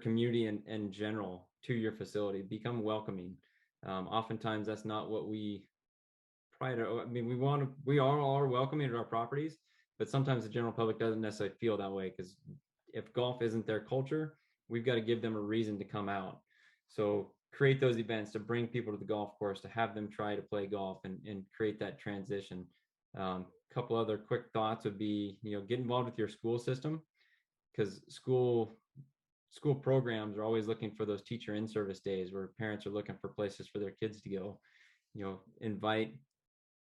community in general to your facility. Become welcoming. Oftentimes that's not what we pride. I mean, we are welcoming at our properties, but sometimes the general public doesn't necessarily feel that way, because if golf isn't their culture, we've got to give them a reason to come out. So create those events to bring people to the golf course, to have them try to play golf and create that transition. Couple other quick thoughts would be, get involved with your school system, because school programs are always looking for those teacher in-service days where parents are looking for places for their kids to go. Invite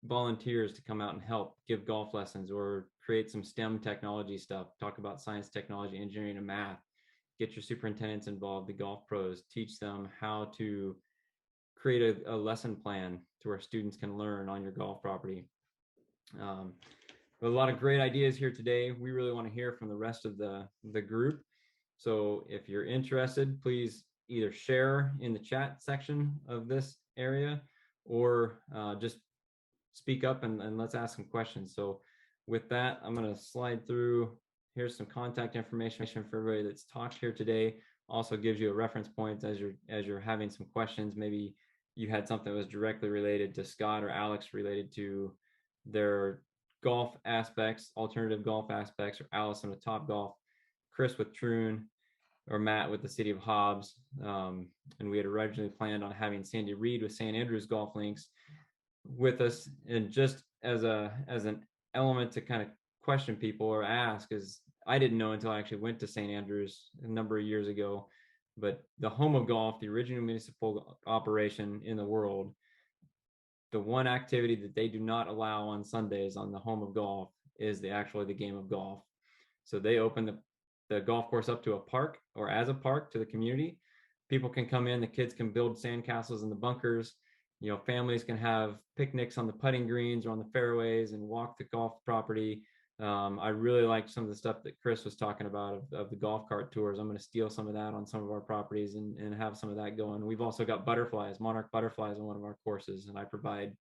volunteers to come out and help give golf lessons, or create some STEM technology stuff, talk about science, technology, engineering, and math. Get your superintendents involved, the golf pros, teach them how to create a lesson plan to where students can learn on your golf property. A lot of great ideas here today. We really want to hear from the rest of the group. So if you're interested, please either share in the chat section of this area, or just speak up and let's ask some questions. So with that, I'm going to slide through. Here's some contact information for everybody that's talked here today. Also gives you a reference point as you're having some questions. Maybe you had something that was directly related to Scott or Alex, related to their golf aspects, alternative golf aspects, or Allison with Top Golf, Chris with Troon, or Matt with the City of Hobbs. And we had originally planned on having Sandy Reed with St. Andrews Golf Links with us. And just as an element to kind of question people or ask, is I didn't know until I actually went to St. Andrews a number of years ago, but the home of golf, the original municipal operation in the world, the one activity that they do not allow on Sundays on the home of golf is actually the game of golf. So they open the golf course up to a park, or as a park, to the community. People can come in, the kids can build sandcastles in the bunkers. Families can have picnics on the putting greens or on the fairways and walk the golf property. I really liked some of the stuff that Chris was talking about of the golf cart tours. I'm going to steal some of that on some of our properties and have some of that going. We've also got butterflies, monarch butterflies on one of our courses, and I provide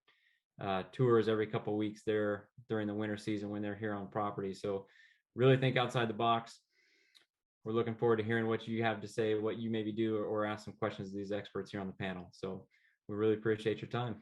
tours every couple of weeks there during the winter season when they're here on property. So really think outside the box. We're looking forward to hearing what you have to say, what you maybe do, or ask some questions of these experts here on the panel. So we really appreciate your time.